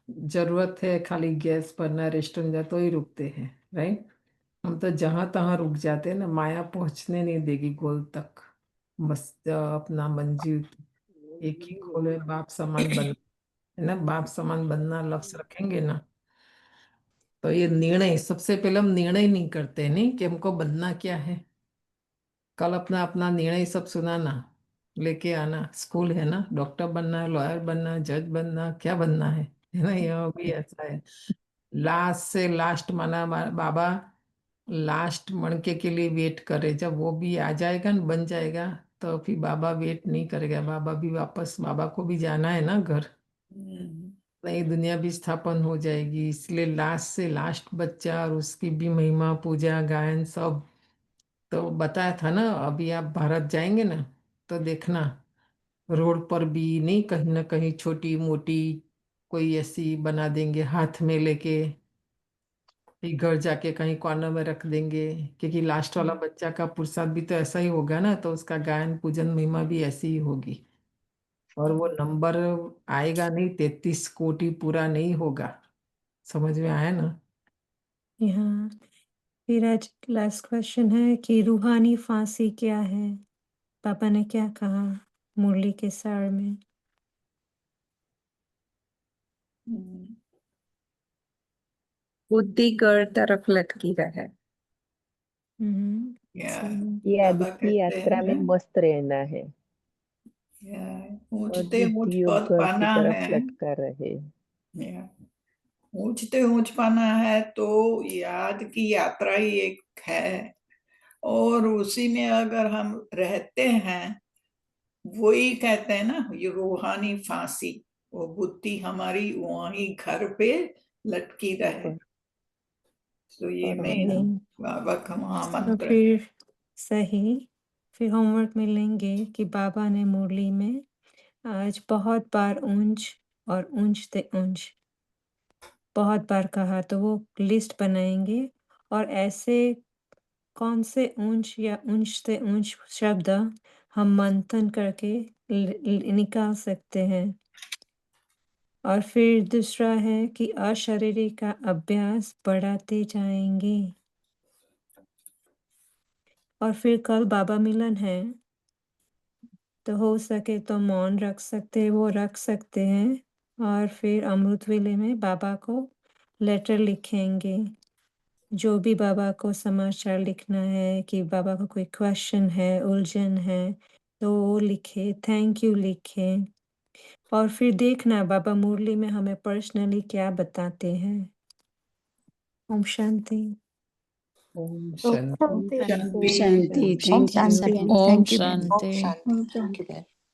जरूरत है खाली गैस भरना, रेस्टोरेंट जा तो ही रुकते हैं, राइट। हम तो जहां तहां रुक जाते हैं ना। माया पहुंचने नहीं देगी गोल तक। बस अपना मंजिल एक ही गोल है, बाप समान बनना, है ना। बाप समान बनना लक्ष्य रखेंगे ना, तो ये निर्णय सबसे पहले हम निर्णय नहीं करते नहीं कि हमको बनना क्या है। कल अपना अपना निर्णय सब सुनाना, लेके आना। स्कूल है ना, डॉक्टर बनना है, लॉयर बनना है, जज बनना, क्या बनना है ना। यहाँ भी ऐसा है। लास्ट से लास्ट माना बाबा लास्ट मणके के लिए वेट करे। जब वो भी आ जाएगा न बन जाएगा तो फिर बाबा वेट नहीं करेगा। बाबा भी वापस, बाबा को भी जाना है ना घर, नई दुनिया भी स्थापन हो जाएगी। इसलिए लास्ट से लास्ट बच्चा और उसकी भी महिमा पूजा गायन सब तो बताया था ना। अभी आप भारत जाएंगे ना तो देखना रोड पर भी नहीं कहीं ना कहीं छोटी मोटी कोई ऐसी बना देंगे हाथ में लेके, फिर घर जाके कहीं कॉर्नर में रख देंगे। क्योंकि लास्ट वाला बच्चा का प्रसाद भी तो ऐसा ही होगा ना, तो उसका गायन पूजन महिमा भी ऐसी ही होगी। और वो नंबर आएगा नहीं, 33 कोटि पूरा नहीं होगा। समझ में आया ना? यहाँ फिर आज लास्ट क्वेश्चन है कि रूहानी फांसी क्या है? पापा ने क्या कहा मुरली के सार में? बुद्धि गढ़ तरफ लटकी रहे। याद बाबा की कहते यात्रा में हैं मस्त रहना है और ऊंचते ऊंच बुद्धि योग पद गढ़ की पाना तरफ है। लटका रहे। ऊंचते ऊंच पाना है तो याद की यात्रा ही एक है, और उसी में अगर हम रहते हैं, वही कहते हैं ना ये रूहानी फांसी, वो बुद्धि हमारी वहीं घर पे लटकी रहे। तो ये मेन बाबा का तो महामंत्र। फिर सही, फिर होमवर्क में लेंगे कि बाबा ने मुरली में आज बहुत बार ऊंच और ऊंचते ऊंच बहुत बार कहा, तो वो लिस्ट बनाएंगे और ऐसे कौन से ऊंच या ऊंचते ऊंच शब्द हम मंथन करके निकाल सकते हैं। और फिर दूसरा है कि अशारीरिक का अभ्यास बढ़ाते जाएंगे। और फिर कल बाबा मिलन है, तो हो सके तो मौन रख सकते हैं, वो रख सकते हैं। और फिर अमृत वेले में बाबा को लेटर लिखेंगे, जो भी बाबा को समाचार लिखना है कि बाबा को कोई क्वेश्चन है, उलझन है, तो वो लिखे, थैंक यू लिखे। और फिर देखना बाबा मुरली में हमें पर्सनली क्या बताते हैं। ओम शांति। ओम शांति। शांति। शांति। ओम थैंक यू। शांति। ओम थैंक यू बहन। शांति। थैंक यू बहन।